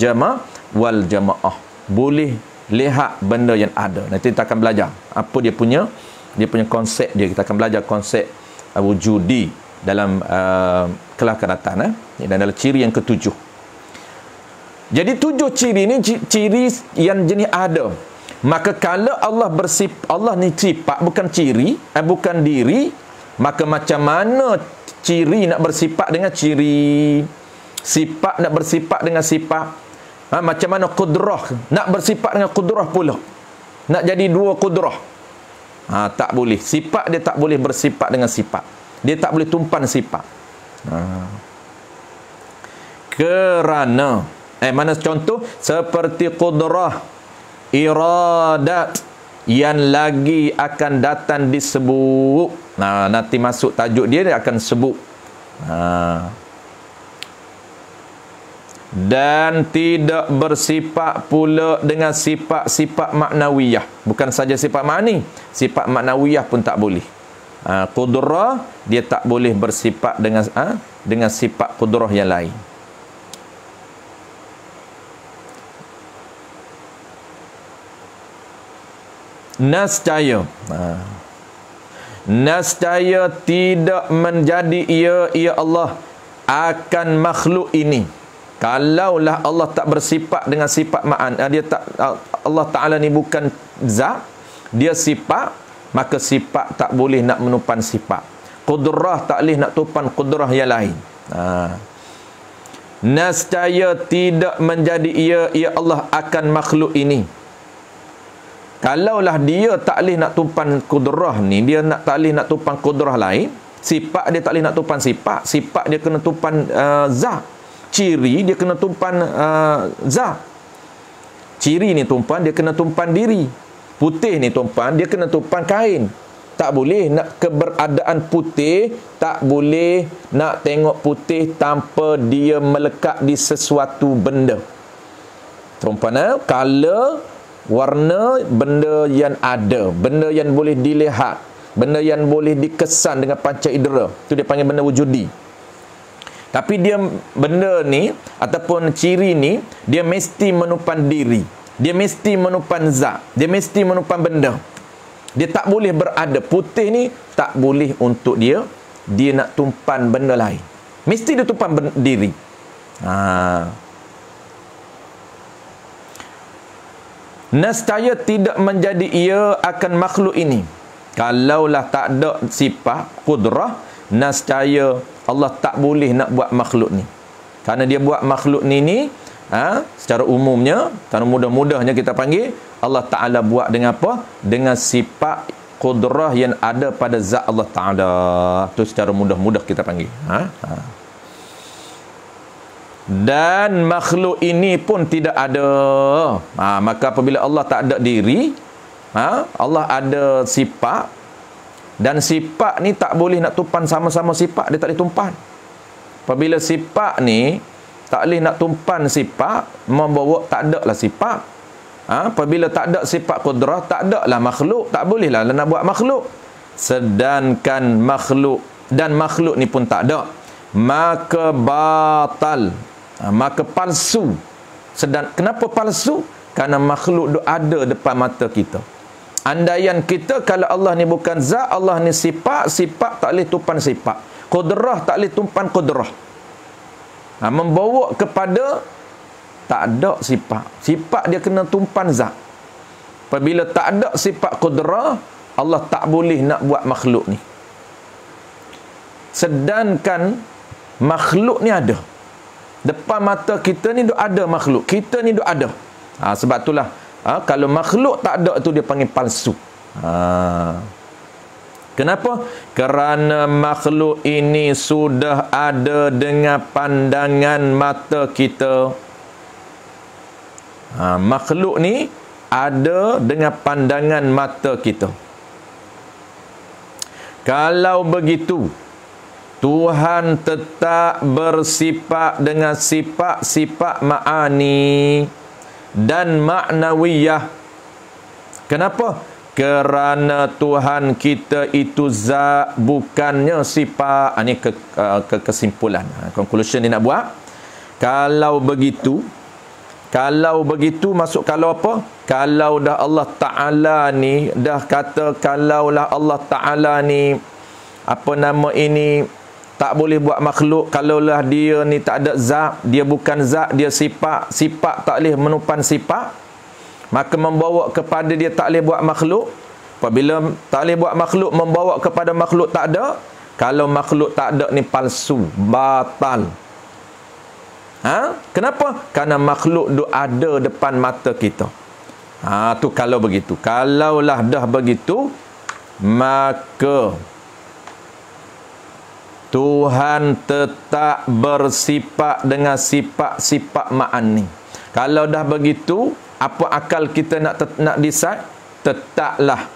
Jamaah. Boleh lihat benda yang ada. Nanti kita akan belajar apa dia punya konsep dia. Kita akan belajar konsep wujudi dalam kelas akan datang, dan dalam ciri yang ke-7. Jadi 7 ciri ni ciri yang jenis ada. Maka kalau Allah ni sifat, bukan ciri, bukan diri, maka macam mana ciri nak bersifat dengan ciri, sifat nak bersifat dengan sifat? Macam mana kudrah nak bersifat dengan kudrah pula? Nak jadi 2 kudrah? Tak boleh. Sifat dia tak boleh bersifat dengan sifat. Dia tak boleh tumpan sifat. Kerana mana contoh? Seperti kudrah, iradat yang lagi akan datang disebut. Nanti masuk tajuk dia akan sebut. Dan tidak bersifat pula dengan sifat-sifat maknawiyah. Bukan saja sifat ma'ni, sifat maknawiyah pun tak boleh. Qudrah dia tak boleh bersifat dengan sifat qudrah yang lain. Nascaya. Nascaya tidak menjadi ia Allah akan makhluk ini. Kalaulah Allah tak bersifat dengan sifat ma'an, dia tak, Allah Ta'ala ni bukan zat, dia sifat, maka sifat tak boleh nak menupan sifat. Qudrah tak boleh nak tupan qudrah yang lain. Nascaya tidak menjadi ia Allah akan makhluk ini. Kalaulah dia tak boleh nak tupan qudrah ni, dia tak boleh nak tupan qudrah lain, sifat dia tak boleh nak tupan sifat dia kena tupan zat. Ciri dia kena tumpan zat. Ciri ni tumpan, dia kena tumpan diri. Putih ni tumpan, dia kena tumpan kain. Tak boleh nak keberadaan putih, tak boleh nak tengok putih tanpa dia melekat di sesuatu benda. Tumpan color, warna, benda yang ada, benda yang boleh dilihat, benda yang boleh dikesan dengan panca indera. Itu dia panggil benda wujudi. Tapi dia benda ni ataupun ciri ni, dia mesti menupan diri, dia mesti menupan zat, dia mesti menupan benda. Dia tak boleh berada. Putih ni tak boleh untuk dia nak tumpan benda lain, mesti dia tumpan diri. Nascaya tidak menjadi ia akan makhluk ini. Kalaulah tak ada sifat qudrah, nascaya Allah tak boleh nak buat makhluk ni. Kerana dia buat makhluk ni secara umumnya, kerana mudah-mudahnya kita panggil, Allah Ta'ala buat dengan apa? Dengan sifat qudrah yang ada pada zat Allah Ta'ala. Itu secara mudah-mudah kita panggil. Dan makhluk ini pun tidak ada. Maka apabila Allah tak ada diri, Allah ada sifat, dan sifat ni tak boleh nak tumpan sama-sama sifat, dia tak boleh tumpan. Apabila sifat ni tak boleh nak tumpan sifat, membawa tak ada lah sifat. Apabila tak ada sifat qudrah, tak ada lah makhluk, tak boleh lah nak buat makhluk. Sedangkan makhluk, dan makhluk ni pun tak ada, maka batal, maka palsu. Kenapa palsu? Kerana makhluk tu ada depan mata kita. Andaian kita kalau Allah ni bukan zat, Allah ni sifat, sifat tak boleh tumpan sifat, qudrah tak boleh tumpan qudrah. Membawa kepada tak ada sifat, sifat dia kena tumpan zat. Apabila tak ada sifat qudrah, Allah tak boleh nak buat makhluk ni. Sedangkan makhluk ni ada depan mata kita ni, duk ada makhluk, kita ni duk ada. Sebab itulah kalau makhluk tak ada tu dia panggil palsu. Kenapa? Kerana makhluk ini sudah ada dengan pandangan mata kita. Makhluk ni ada dengan pandangan mata kita. Kalau begitu, Tuhan tetap bersifat dengan sifat-sifat ma'ani dan ma'nawiyah. Kenapa? Kerana Tuhan kita itu zat, bukannya sifat. Ini kesimpulan, conclusion dia nak buat. Kalau begitu masuk kalau apa? Kalau dah Allah Ta'ala ni dah kata, kalaulah Allah Ta'ala ni apa nama ini tak boleh buat makhluk, kalaulah dia ni tak ada zat, dia bukan zat, dia sifat, sifat tak boleh menupan sifat, maka membawa kepada dia tak boleh buat makhluk. Apabila tak boleh buat makhluk, membawa kepada makhluk tak ada. Kalau makhluk tak ada ni palsu, batal. Kenapa? Kerana makhluk tu ada depan mata kita. Tu kalau begitu. Kalaulah dah begitu, maka Tuhan tetap bersifat dengan sifat-sifat ma'ani. Kalau dah begitu, apa akal kita nak decide? Tetaplah,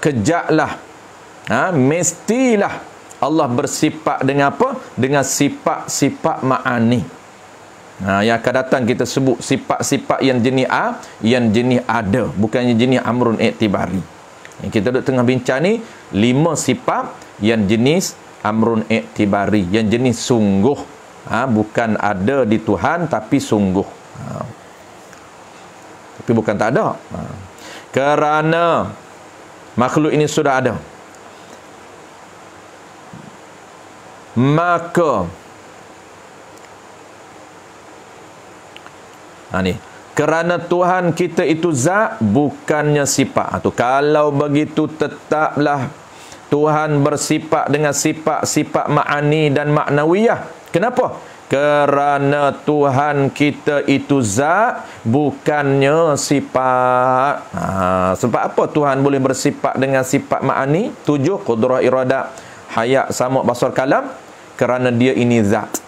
kejaklah, mestilah Allah bersifat dengan apa? Dengan sifat-sifat ma'ani. Yang akan datang kita sebut sifat-sifat yang jenis yang jenis ada, bukannya jenis amrun iktibari. Yang kita duduk tengah bincang ni 5 sifat yang jenis amrun iktibari, yang jenis sungguh, bukan ada di Tuhan tapi sungguh, tapi bukan tak ada. Kerana makhluk ini sudah ada, maka kerana Tuhan kita itu zat, bukannya sifat. Kalau begitu tetaplah Tuhan bersifat dengan sifat-sifat ma'ani dan ma'nawiyah. Kenapa? Kerana Tuhan kita itu zat, bukannya sifat. Sebab apa Tuhan boleh bersifat dengan sifat ma'ani? 7, qudrah, iradah, hayat, sama, basar, kalam. Kerana dia ini zat.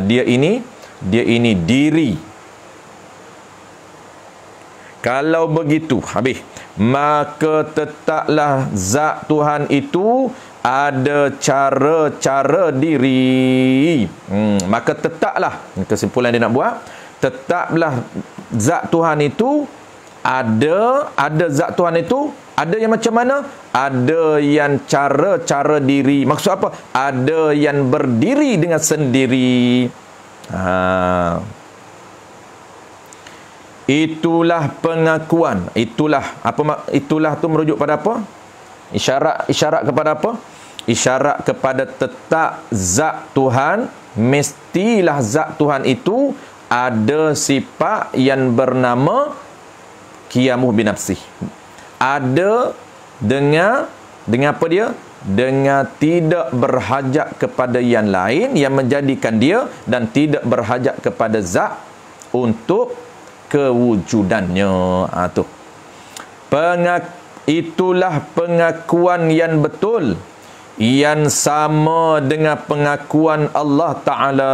Dia ini diri. Kalau begitu, habis, maka tetaplah zat Tuhan itu ada cara-cara diri. Maka tetaplah, kesimpulan dia nak buat, tetaplah zat Tuhan itu ada zat Tuhan itu ada yang macam mana? Ada yang cara-cara diri. Maksud apa? Ada yang berdiri dengan sendiri. Itulah pengakuan. Itulah tu merujuk pada apa? Isyarat kepada apa? Isyarat kepada tetap zat Tuhan. Mestilah zat Tuhan itu ada sifat yang bernama qiyamuh binafsih. Ada dengan apa dia? Dengan tidak berhajat kepada yang lain yang menjadikan dia, dan tidak berhajat kepada zat untuk kewujudannya. Itulah pengakuan yang betul, yang sama dengan pengakuan Allah Ta'ala.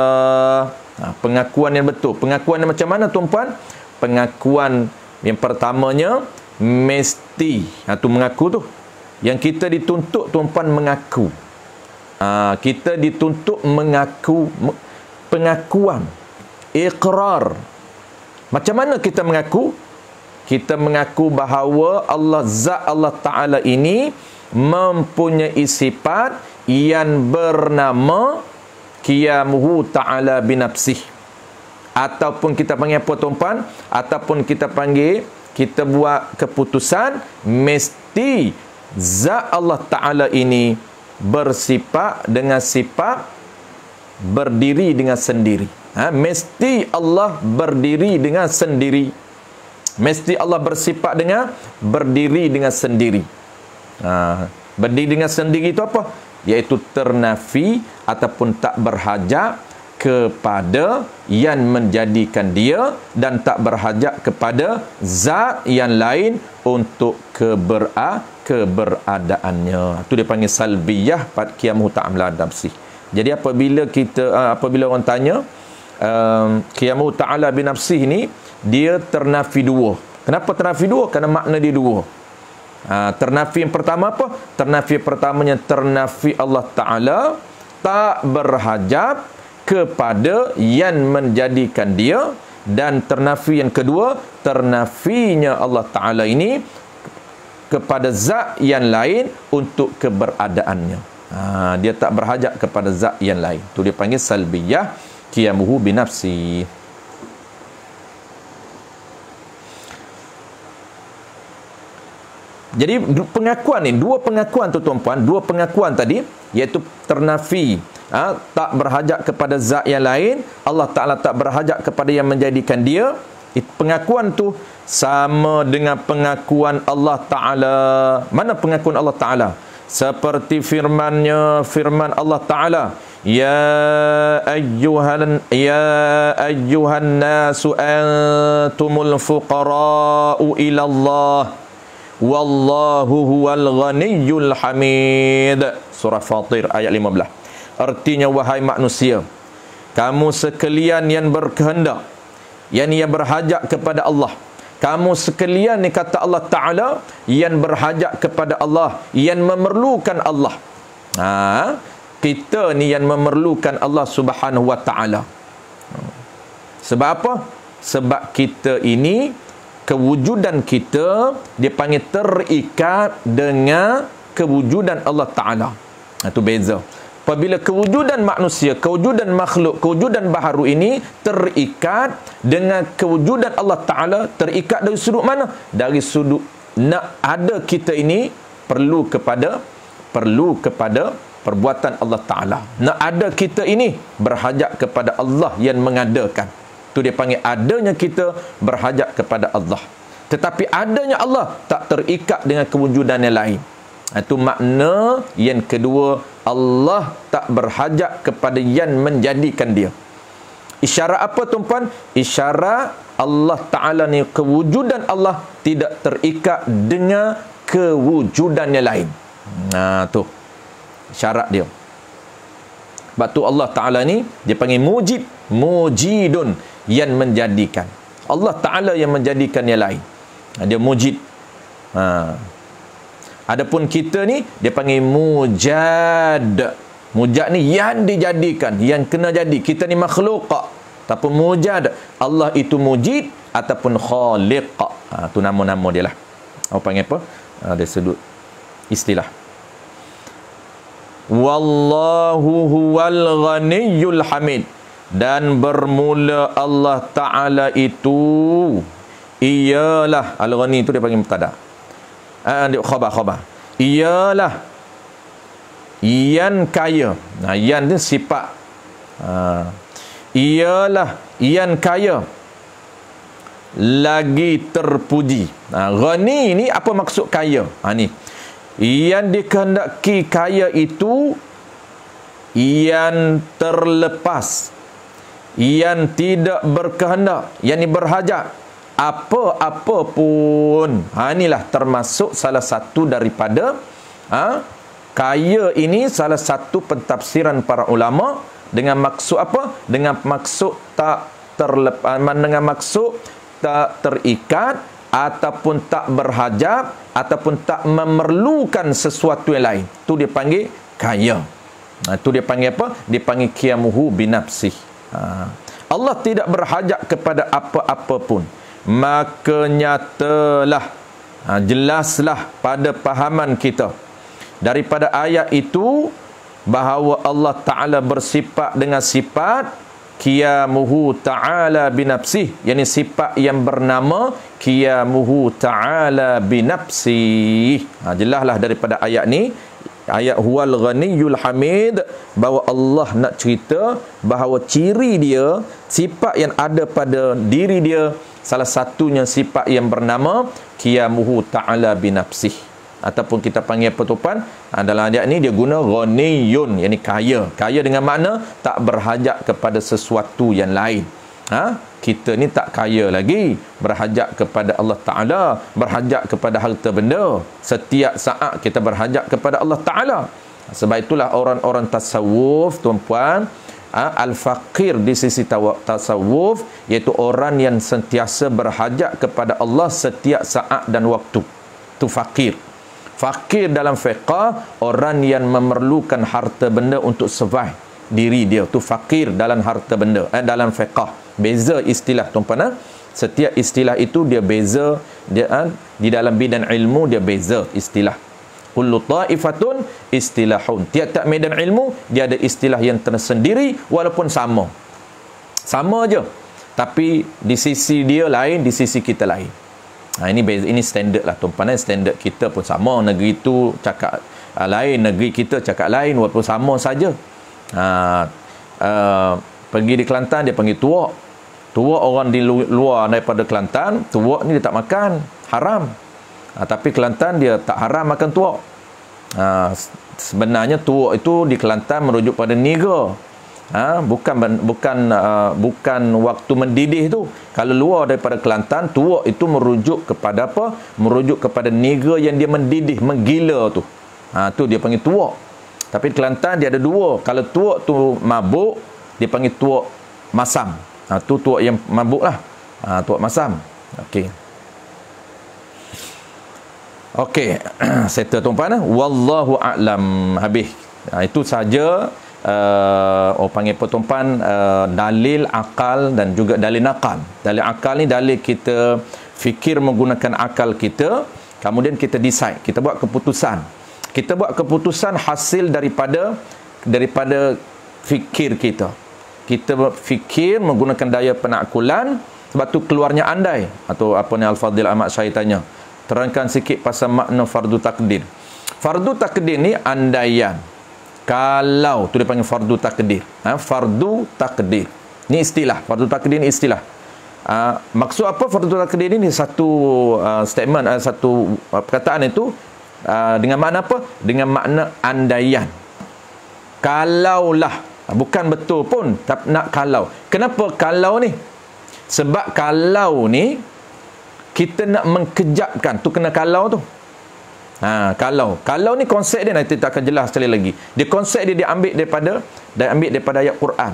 Pengakuan yang betul. Pengakuan yang macam mana, tuan-puan? Pengakuan yang pertamanya mesti. Tu mengaku tu. Yang kita dituntut, tuan-puan, mengaku. Kita dituntut mengaku. Pengakuan. Iqrar. Macam mana kita mengaku? Kita mengaku bahawa zat Allah Ta'ala ini mempunyai sifat yang bernama qiyamuhu ta'ala binafsih. Ataupun kita panggil apa, tuan-puan? Ataupun kita panggil, kita buat keputusan, mesti zat Allah Ta'ala ini bersifat dengan sifat berdiri dengan sendiri. Mesti Allah berdiri dengan sendiri. Mesti Allah bersifat dengan berdiri dengan sendiri. Berdiri dengan sendiri itu apa? Iaitu ternafi ataupun tak berhajat kepada yang menjadikan dia, dan tak berhajat kepada zat yang lain untuk keberadaannya. Itu dia panggil salbiyah pada qiyamuh ta'ala binafsih. Jadi apabila orang tanya qiyamuh ta'ala binafsih ni, dia ternafi dua. Kenapa ternafi dua? Kerana makna dia dua. Ternafi yang pertama apa? Ternafi pertamanya ternafi Allah Ta'ala tak berhajat kepada yang menjadikan dia, dan ternafi yang kedua, ternafinya Allah Ta'ala ini kepada zat yang lain untuk keberadaannya. Dia tak berhajat kepada zat yang lain. Itu dia panggil salbiyah qiyamuhu binafsi. Jadi pengakuan ni, dua pengakuan tu, tuan-puan, dua pengakuan tadi, iaitu ternafi, tak berhajat kepada zat yang lain, Allah Ta'ala tak berhajat kepada yang menjadikan dia. Pengakuan tu sama dengan pengakuan Allah Ta'ala. Mana pengakuan Allah Ta'ala? Seperti firman Allah Ta'ala, Ya ayyuhan nasu antumul fuqara'u ilallah wallahu huwal ghaniyyul hamid. Surah Fatir ayat 15. Artinya, wahai manusia, kamu sekalian yang berkehendak, yang berhajat kepada Allah. Kamu sekalian ni, kata Allah Ta'ala, yang berhajat kepada Allah, yang memerlukan Allah. Kita ni yang memerlukan Allah Subhanahu wa Ta'ala. Sebab apa? Sebab kita ini, kewujudan kita dipanggil terikat dengan kewujudan Allah Ta'ala. Itu beza. Apabila kewujudan manusia, kewujudan makhluk, kewujudan baharu ini terikat dengan kewujudan Allah Ta'ala, terikat dari sudut mana? Dari sudut nak ada kita ini perlu kepada perbuatan Allah Ta'ala. Nak ada kita ini berhajat kepada Allah yang mengadakan. Tu dia panggil adanya kita berhajat kepada Allah. Tetapi adanya Allah tak terikat dengan kewujudan yang lain. Itu makna yang kedua, Allah tak berhajat kepada yang menjadikan dia. Isyarat apa tuan-puan? Isyarat Allah Ta'ala ni, kewujudan Allah tidak terikat dengan kewujudan yang lain. Nah tu syarat dia. Sebab tu Allah Ta'ala ni dia panggil mujid, mujidun, yang menjadikan. Allah Ta'ala yang menjadikan yang lain. Dia mujid. Adapun kita ni dia panggil mujad. Mujad ni yang dijadikan, yang kena jadi. Kita ni makhluk. Tapi mujad, Allah itu mujid ataupun khaliq. Tu nama-nama dia lah. Apa panggil apa? Dia sebut istilah. Wallahu huwal ghaniyyul hamid. Dan bermula Allah Ta'ala itu ialah, al-ghani itu dia panggil mubtada. Khabar. Ialah yang kaya. Nah, yang ni sifat. Ialah yang kaya, lagi terpuji. Ghani ni apa maksud kaya? Ni yang dikehendaki kaya itu yang terlepas, yang tidak berkehendak, yang ni berhajat apa-apa pun. Inilah termasuk salah satu daripada kaya ini, salah satu pentafsiran para ulama dengan maksud apa? Dengan maksud tak terlepas, dengan maksud tak terikat ataupun tak berhajat ataupun tak memerlukan sesuatu yang lain. Tu dia panggil kaya. Tu dia panggil apa? Dia panggil qiyamuhu binafsih. Allah tidak berhajat kepada apa-apa pun. Maka nyatalah, jelaslah pada pahaman kita daripada ayat itu bahawa Allah Ta'ala bersifat dengan sifat qiyamuhu ta'ala binafsih, yakni sifat yang bernama qiyamuhu ta'ala binafsih. Jelaslah daripada ayat ni, ayat huwal ghaniyyul hamid, bahawa Allah nak cerita bahawa ciri dia, sifat yang ada pada diri dia, salah satunya sifat yang bernama qiyamuhu ta'ala binafsih. Ataupun kita panggil apa tuan? Dalam ayat ni dia guna ghaniyun, yakni kaya. Kaya dengan makna tak berhajat kepada sesuatu yang lain. Kita ni tak kaya lagi, berhajat kepada Allah Ta'ala, berhajat kepada harta benda. Setiap saat kita berhajat kepada Allah Ta'ala. Sebab itulah orang-orang tasawuf, tuan-puan, al-faqir di sisi tasawuf, iaitu orang yang sentiasa berhajat kepada Allah setiap saat dan waktu. Tu faqir. Fakir dalam fiqah, orang yang memerlukan harta benda untuk survive diri dia. Tu fakir dalam harta benda, dalam fiqah. Beza istilah tuan-puan. Setiap istilah itu dia beza, dia di dalam bidang ilmu dia beza istilah. Kullu ta'ifatun istilahun. Tiap-tiap medan ilmu dia ada istilah yang tersendiri walaupun sama. Sama aja. Tapi di sisi dia lain, di sisi kita lain. Ini standard lah tuan-puan. Standard kita pun sama. Negeri itu cakap lain, negeri kita cakap lain, walaupun sama saja. Pergi di Kelantan dia panggil tuak. Tuak orang di luar daripada Kelantan, tuak ni dia tak makan, haram. Tapi Kelantan dia tak haram makan tuak. Sebenarnya tuak itu di Kelantan merujuk pada niaga. Bukan waktu mendidih tu. Kalau luar daripada Kelantan, tuak itu merujuk kepada apa? Merujuk kepada niaga yang dia mendidih, menggila tu. Tu dia panggil tuak. Tapi Kelantan dia ada dua. Kalau tuak tu mabuk, dia panggil tuak masam. Tu tuak yang mabuk lah. Tuak masam. Okey. Settle tuan-puan. Wallahu a'lam. Habis. Itu saja. Panggil apa tuan-puan, dalil akal dan juga dalil nakal. Dalil akal ni dalil kita fikir menggunakan akal kita, kemudian kita decide, kita buat keputusan. Kita buat keputusan hasil daripada fikir kita. Kita fikir menggunakan daya penakkulan, sebab tu keluarnya andai, atau apa ni Al-Fadhil Ahmad Syahid tanya, terangkan sikit pasal makna fardu takdir. Fardu takdir ni andaian. Kalau, tu dia panggil fardu takdir. Fardu takdir. Ni istilah. Fardu takdir ni istilah. Maksud apa fardu takdir ni? Satu statement, satu perkataan itu dengan makna apa? Dengan makna andaian. Kalaulah. Bukan betul pun, tapi nak kalau. Kenapa kalau ni? Sebab kalau ni, kita nak mengkejapkan. Tu kena kalau tu. Kalau ni konsep dia nanti tak akan jelas sekali lagi. Dia konsep dia diambil daripada ayat Quran.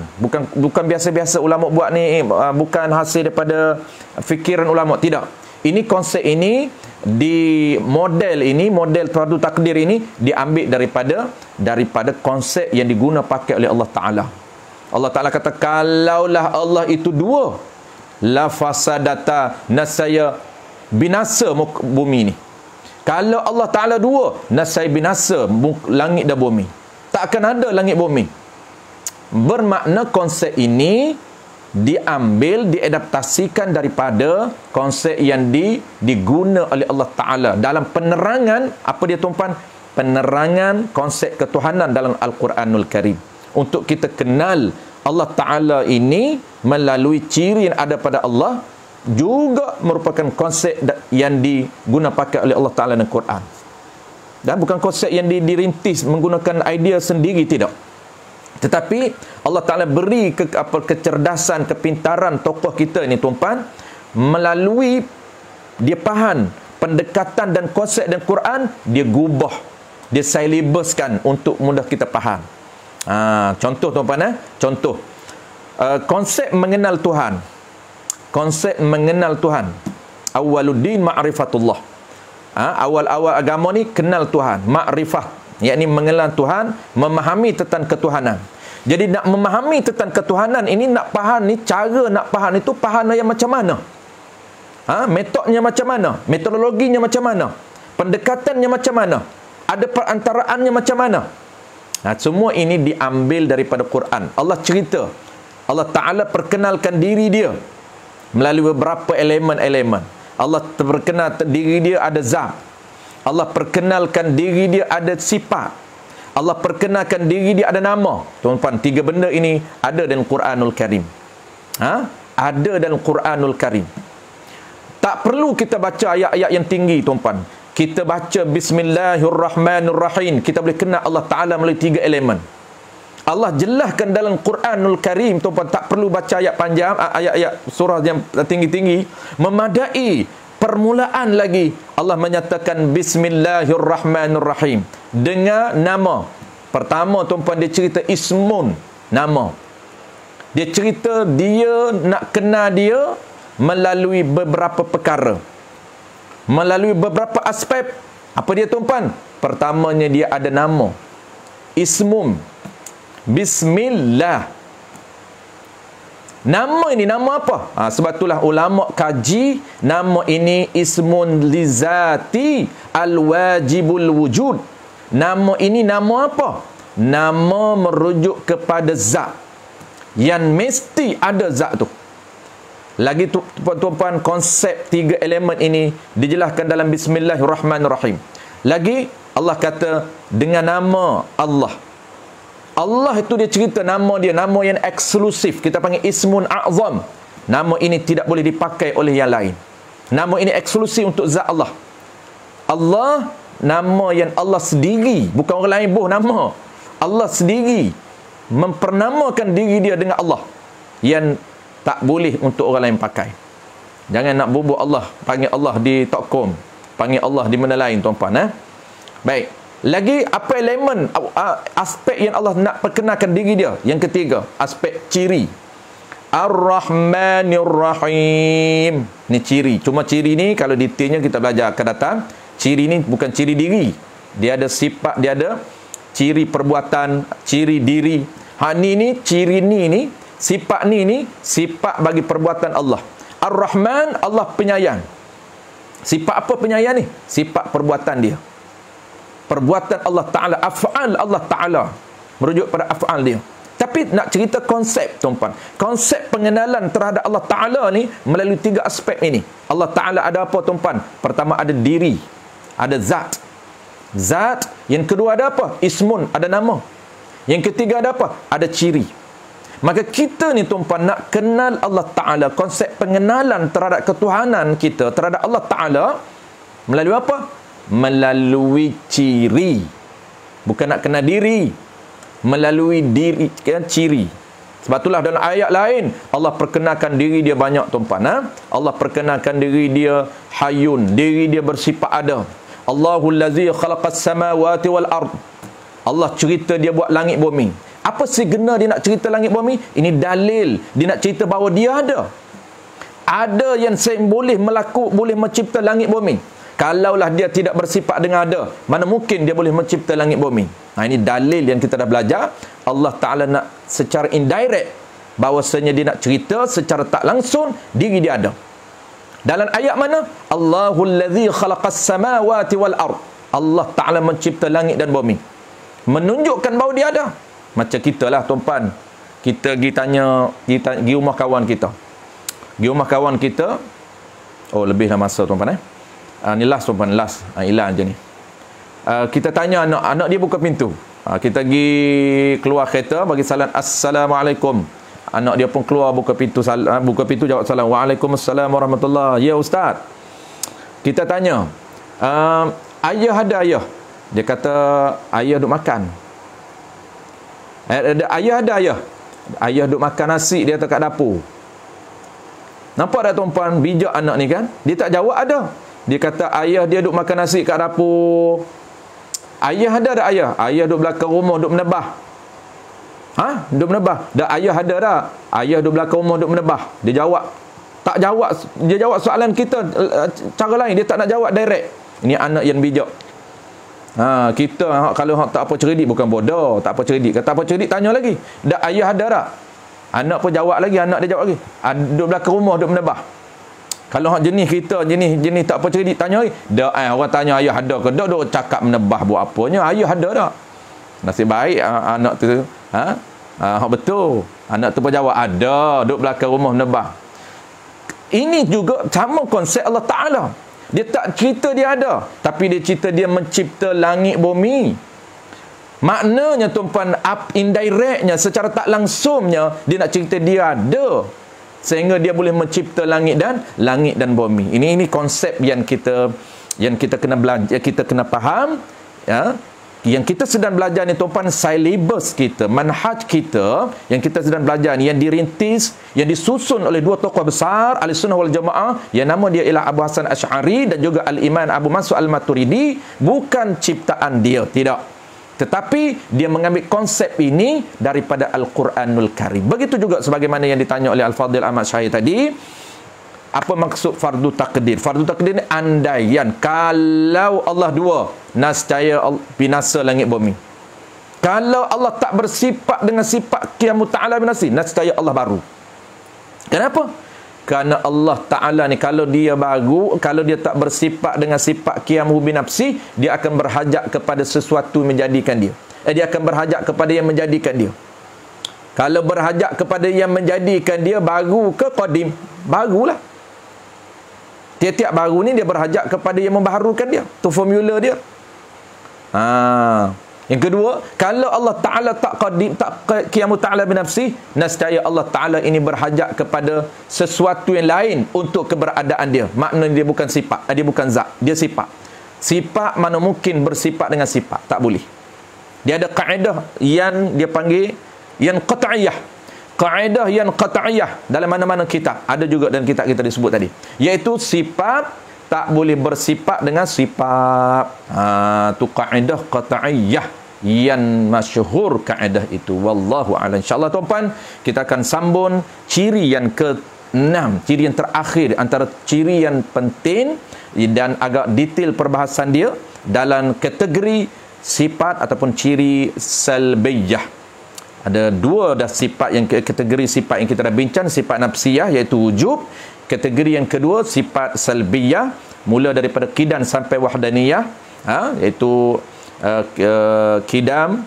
Bukan biasa-biasa ulama buat ni, bukan hasil daripada fikiran ulama, tidak. Ini konsep ini model fardu takdir ini diambil daripada konsep yang diguna pakai oleh Allah Taala. Allah Taala kata kalaulah Allah itu dua, la fasadata, nasaya binasa bumi ni. Kalau Allah Ta'ala dua, nasai binasa langit dan bumi. Tak akan ada langit bumi. Bermakna konsep ini diambil, diadaptasikan daripada konsep yang diguna oleh Allah Ta'ala dalam penerangan, apa dia tuan-puan? Penerangan konsep ketuhanan dalam Al-Quranul Karim. Untuk kita kenal Allah Ta'ala ini melalui ciri yang ada pada Allah, juga merupakan konsep yang diguna pakai oleh Allah Ta'ala dalam Quran. Dan bukan konsep yang dirintis menggunakan idea sendiri, tidak. Tetapi Allah Ta'ala beri kecerdasan, kepintaran tokoh kita ni tuan-puan, melalui dia faham pendekatan dan konsep dan Quran, dia gubah, dia syllabuskan untuk mudah kita faham. Contoh tuan-puan, contoh konsep mengenal Tuhan. Konsep mengenal Tuhan. Awaluddin ma'rifatullah. Awal-awal agama ni kenal Tuhan, makrifat, yakni mengenal Tuhan, memahami tentang ketuhanan. Jadi nak memahami tentang ketuhanan ini, nak faham ni, cara nak faham itu faham yang macam mana? Metodnya macam mana? Metodologinya macam mana? Pendekatannya macam mana? Ada perantaraannya macam mana? Semua ini diambil daripada Quran. Allah cerita, Allah Ta'ala perkenalkan diri dia melalui beberapa elemen-elemen. Allah terkenal diri dia ada zat. Allah perkenalkan diri dia ada sifat. Allah perkenalkan diri dia ada nama. Tuan-tuan, tiga benda ini ada dalam Quranul Karim. Ada dalam Quranul Karim. Tak perlu kita baca ayat-ayat yang tinggi, tuan-tuan. Kita baca Bismillahirrahmanirrahim, kita boleh kenal Allah Ta'ala melalui tiga elemen. Allah jelaskan dalam Quranul Karim, tuan-puan, tak perlu baca ayat panjang, ayat-ayat surah yang tinggi-tinggi, memadai. Permulaan lagi Allah menyatakan Bismillahirrahmanirrahim, dengan nama. Pertama tuan-puan, dia cerita ismun, nama. Dia cerita dia nak kenal dia melalui beberapa perkara, melalui beberapa aspek. Apa dia tuan-puan? Pertamanya dia ada nama, ismun, Bismillah. Nama ini nama apa? Sebab itulah ulama kaji nama ini ismun lizati al-wajibul wujud. Nama ini nama apa? Nama merujuk kepada zat yang mesti ada zat tu. Lagi tuan-tuan, konsep tiga elemen ini dijelaskan dalam Bismillahirrahmanirrahim. Lagi Allah kata dengan nama Allah. Allah itu dia cerita nama dia, nama yang eksklusif. Kita panggil ismun a'zam. Nama ini tidak boleh dipakai oleh yang lain. Nama ini eksklusif untuk zat Allah. Allah, nama yang Allah sendiri, bukan orang lain buh nama. Allah sendiri mempernamakan diri dia dengan Allah, yang tak boleh untuk orang lain pakai. Jangan nak bubuh Allah, panggil Allah di .com, panggil Allah di mana lain, tuan-puan. Baik. Lagi apa elemen, aspek yang Allah nak perkenalkan diri dia? Yang ketiga, aspek ciri. Ar-Rahmanir-Rahim. Ni ciri. Cuma ciri ni kalau detailnya kita belajar akan datang. Ciri ni bukan ciri diri. Dia ada sifat, dia ada ciri perbuatan, ciri diri. Ni ciri ni sifat ni sifat bagi perbuatan Allah. Ar-Rahman, Allah penyayang. Sifat apa penyayang ni? Sifat perbuatan dia. Perbuatan Allah Ta'ala, af'al Allah Ta'ala, merujuk pada af'al dia. Tapi nak cerita konsep, tuan-puan. Konsep pengenalan terhadap Allah Ta'ala ni melalui 3 aspek ini. Allah Ta'ala ada apa, tuan-puan? Pertama ada diri, ada zat. Zat. Yang kedua ada apa? Ismun, ada nama. Yang ketiga ada apa? Ada ciri. Maka kita ni, tuan-puan, nak kenal Allah Ta'ala, konsep pengenalan terhadap ketuhanan kita, terhadap Allah Ta'ala, melalui apa? Melalui ciri. Bukan nak kenal diri. Melalui diri, ciri. Sebab itulah dalam ayat lain Allah perkenalkan diri dia banyak, tuan-puan. Allah perkenalkan diri dia hayyun, diri dia bersifat ada. Allahul ladzi khalaqas samawati wal ard. Allah cerita dia buat langit bumi. Apa segena dia nak cerita langit bumi? Ini dalil dia nak cerita bahawa dia ada. Ada yang boleh boleh mencipta langit bumi. Kalaulah dia tidak bersifat dengan ada, mana mungkin dia boleh mencipta langit bumi. Ini dalil yang kita dah belajar. Allah Ta'ala nak secara indirect, bahawasanya dia nak cerita secara tak langsung diri dia ada. Dalam ayat mana? Allahul ladzi khalaqas samawati wal ard. Allah Ta'ala mencipta langit dan bumi, menunjukkan bahawa dia ada. Macam kita lah, tuan-puan, kita pergi tanya, pergi rumah kawan kita. Pergi rumah kawan kita, oh lebih dah masa, tuan-puan. Ni last, tuan-puan, last. Hilang je ni. Kita tanya anak dia buka pintu. Kita pergi keluar kereta, bagi salam Assalamualaikum. Anak dia pun keluar buka pintu jawab salam. Waalaikumsalam warahmatullahi. Ya Ustaz, kita tanya, ayah ada ayah? Dia kata ayah duk makan. Ayah ada ayah? Ayah duk makan nasi, dia kat dapur. Nampak tak, tuan-puan, bijak anak ni kan? Dia tak jawab ada. Dia kata ayah dia duk makan nasi kat dapur. Ayah ada tak ayah? Ayah duk belakang rumah duk menebah. Duk menebah. Dah ayah ada tak? Ayah duk belakang rumah duk menebah. Dia jawab. Tak jawab. Dia jawab soalan kita cara lain. Dia tak nak jawab direct. Ini anak yang bijak. Kita kalau tak apa cerdik, bukan bodoh, tak apa cerdik. Kata apa cerdik, tanya lagi. Dah ayah ada tak? Anak pun jawab lagi. Anak dia jawab lagi. Duk belakang rumah duk menebah. Kalau jenis kita, jenis tak apa cerdik, tanya lagi. Dah orang tanya ayah ada ke? Dah duk cakap menebah buat apanya? Ayah ada tak? Nasib baik anak tu betul. Anak tu pun jawab ada, duk belakang rumah menebah. Ini juga sama konsep Allah Ta'ala. Dia tak cerita dia ada, tapi dia cerita dia mencipta langit bumi. Maknanya, tuan-puan, indirectnya, secara tak langsungnya, dia nak cerita dia ada, sehingga dia boleh mencipta langit dan bumi. Ini konsep yang kita kena belajar, kita kena faham, ya. Yang kita sedang belajar ni, tuan-puan, syllabus kita, manhaj kita yang kita sedang belajar ni, yang dirintis, yang disusun oleh dua tokoh besar Ahlussunnah wal Jamaah, yang nama dia ialah Abu Hasan Asy'ari dan juga Al-Iman Abu Mansur Al-Maturidi. Bukan ciptaan dia, tidak, tetapi dia mengambil konsep ini daripada Al-Quranul Karim. Begitu juga sebagaimana yang ditanya oleh Al-Fadhil Ahmad Syahir tadi, apa maksud fardu takdir? Fardu takdir ni andaian, kalau Allah dua, nascaya binasa langit bumi. Kalau Allah tak bersifat dengan sifat Qiyamu Ta'ala binasi, nascaya Allah baru. Kenapa? Kerana Allah Ta'ala ni, kalau dia baru, kalau dia tak bersifat dengan sifat Qiyamu binafsi, dia akan berhajat kepada sesuatu menjadikan dia. Dia akan berhajat kepada yang menjadikan dia. Kalau berhajat kepada yang menjadikan dia, baru ke qadim? Barulah. Tiap-tiap baru ni dia berhajat kepada yang membaharukan dia. Itu formula dia. Yang kedua, kalau Allah Ta'ala tak qadim, tak Qiyamu Ta'ala binafsi, nascaya Allah Ta'ala ini berhajat kepada sesuatu yang lain untuk keberadaan dia. Maknanya dia bukan sifat, dia bukan zat, dia sifat. Sifat mana mungkin bersifat dengan sifat, tak boleh. Dia ada kaedah yang dia panggil yang qat'iyah. Kaedah yang qat'iyah dalam mana-mana kitab. Ada juga dalam kitab kita disebut tadi. Iaitu sifat tak boleh bersifat dengan sifat. Tu kaedah qat'iyah yang masyhur kaedah itu. Wallahu a'lam. InsyaAllah, tuan-puan, kita akan sambung ciri yang ke-6. Ciri yang terakhir antara ciri yang penting dan agak detail perbahasan dia dalam kategori sifat ataupun ciri salbiyah. Ada dua dah sifat yang kategori sifat yang kita dah bincang, sifat nafsiyah iaitu wujub. Kategori yang kedua sifat salbiyah, mula daripada qidam sampai wahdaniyah, iaitu qidam,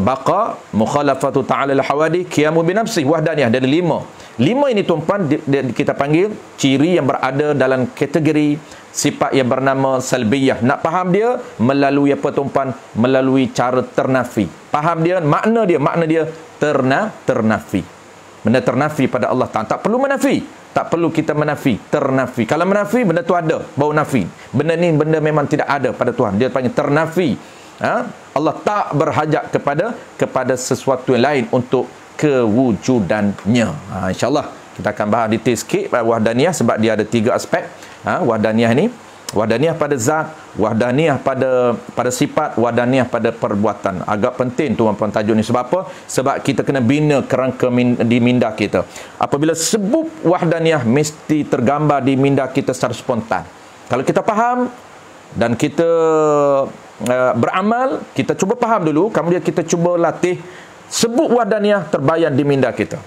baqa, mukhalafatu ta'ala al-hawadi, qiyamu bi nafsi, wahdaniyah. Ada 5. 5 ini tuan-puan kita panggil ciri yang berada dalam kategori sifat yang bernama salbiyah. Nak faham dia melalui apa tuan-puan? Melalui cara ternafi. Faham dia, makna dia ternafi. Benda ternafi pada Allah Ta'ala. Tak perlu menafi. Tak perlu kita menafi, ternafi. Kalau menafi, benda tu ada, bau nafi. Benda ni benda memang tidak ada pada Tuhan. Dia panggil ternafi. Allah tak berhajat kepada sesuatu yang lain untuk kewujudannya. InsyaAllah kita akan bahas detail sikit wahdaniyah, sebab dia ada 3 aspek. Wahdaniyah ni, wahdaniyah pada zat, wahdaniyah pada sifat, wahdaniyah pada perbuatan. Agak penting tuan-tuan tajuk ni. Sebab apa? Sebab kita kena bina kerangka di minda kita. Apabila sebut wahdaniyah, mesti tergambar di minda kita secara spontan. Kalau kita faham dan kita beramal, kita cuba faham dulu, kemudian kita cuba latih, sebut wahdaniyah, terbayang di minda kita.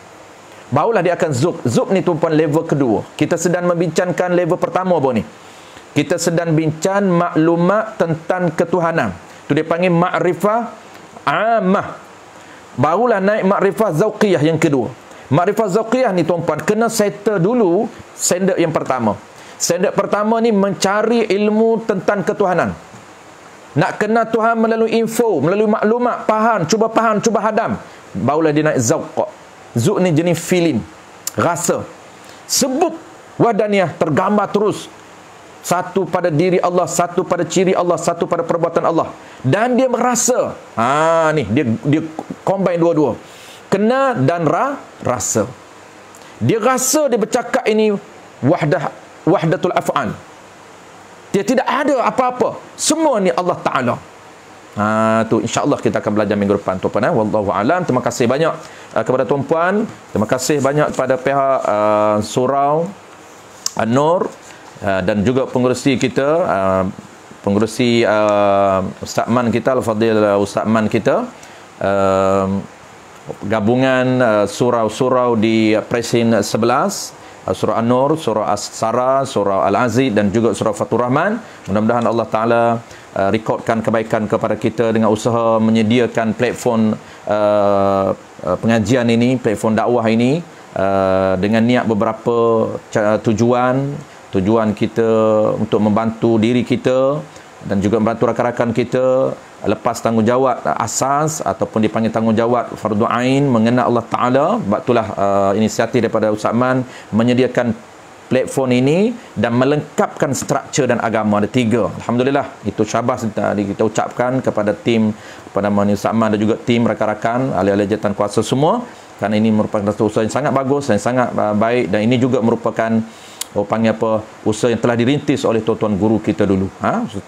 Barulah dia akan zub. Zub ni tuan-puan level kedua. Kita sedang membincangkan level pertama apa ni? Kita sedang bincang maklumat tentang ketuhanan. Tu dia panggil makrifah ammah. Barulah naik makrifah zauqiyah yang kedua. Makrifah zauqiyah ni tuan-puan kena settle dulu standard yang pertama. Standard pertama ni mencari ilmu tentang ketuhanan. Nak kenal Tuhan melalui info, melalui maklumat, faham, cuba hadam. Barulah dia naik zauq. Zuk ni jenis feeling, rasa. Sebut wahdaniyah, tergambar terus. Satu pada diri Allah, satu pada ciri Allah, satu pada perbuatan Allah. Dan dia merasa. Ni dia combine dua-dua. Kenal dan rasa. Dia rasa, dia bercakap ini wahdatul af'al. Dia tidak ada apa-apa. Semua ni Allah Ta'ala. Tu insya-Allah kita akan belajar minggu depan tuan-puan. Wallahu alam. Terima kasih banyak kepada tuan-puan. Terima kasih banyak kepada pihak Surau An-Nur dan juga pengerusi kita, pengerusi Ustaz Man kita, Al-Fadil Ustaz Man kita, gabungan surau-surau di Presin 11, Surau An-Nur, Surau As-Sara, Surau Al-Aziz dan juga Surau Fatur Rahman. Mudah-mudahan Allah Ta'ala rekodkan kebaikan kepada kita dengan usaha menyediakan platform pengajian ini, platform dakwah ini, dengan niat beberapa tujuan kita untuk membantu diri kita dan juga membantu rakan-rakan kita lepas tanggungjawab asas ataupun dipanggil tanggungjawab fardu ain mengenal Allah Ta'ala. Sebab itulah inisiatif daripada Ustaz Man menyediakan platform ini dan melengkapkan struktur dan agama. Ada 3. Alhamdulillah, itu syabas kita ucapkan kepada tim, kepada Ustaz Man dan juga tim rakan-rakan ahli-ahli jawatan kuasa semua, kerana ini merupakan satu usaha yang sangat bagus dan sangat baik, dan ini juga merupakan usaha yang telah dirintis oleh tuan-tuan guru kita dulu.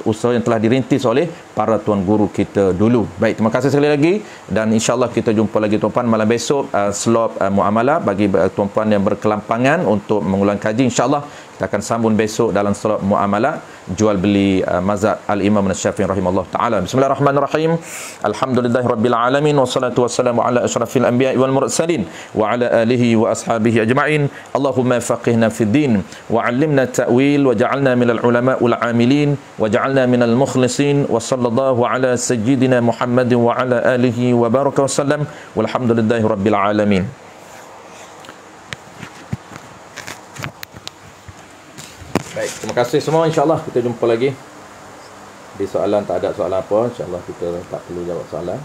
Usaha yang telah dirintis oleh para tuan guru kita dulu. Baik, terima kasih sekali lagi, dan insya-Allah kita jumpa lagi tuan-puan malam besok, slot muamalah bagi tuan-puan yang berkelampangan untuk mengulang kaji. Insya-Allah kita akan sambung besok dalam slot muamalah jual beli mazhab al-Imam Asy-Syafi'i rahimahullah taala. Bismillahirrahmanirrahim. Alhamdulillahirabbil alamin wassalatu wassalamu ala asyrafil anbiya'i wal mursalin wa ala alihi wa ashabihi ajma'in. Allahumma faqihna fid din wa 'allimna ta'wil wa ja'alna minal ulama wal 'amilin wa ja'alna minal mukhlisin wa sallallahu ala sayyidina Muhammadin wa ala alihi wa baraka wasallam walhamdulillahirabbil alamin. Baik, terima kasih semua. InsyaAllah kita jumpa lagi. Di soalan tak ada soalan apa, InsyaAllah kita tak perlu jawab soalan.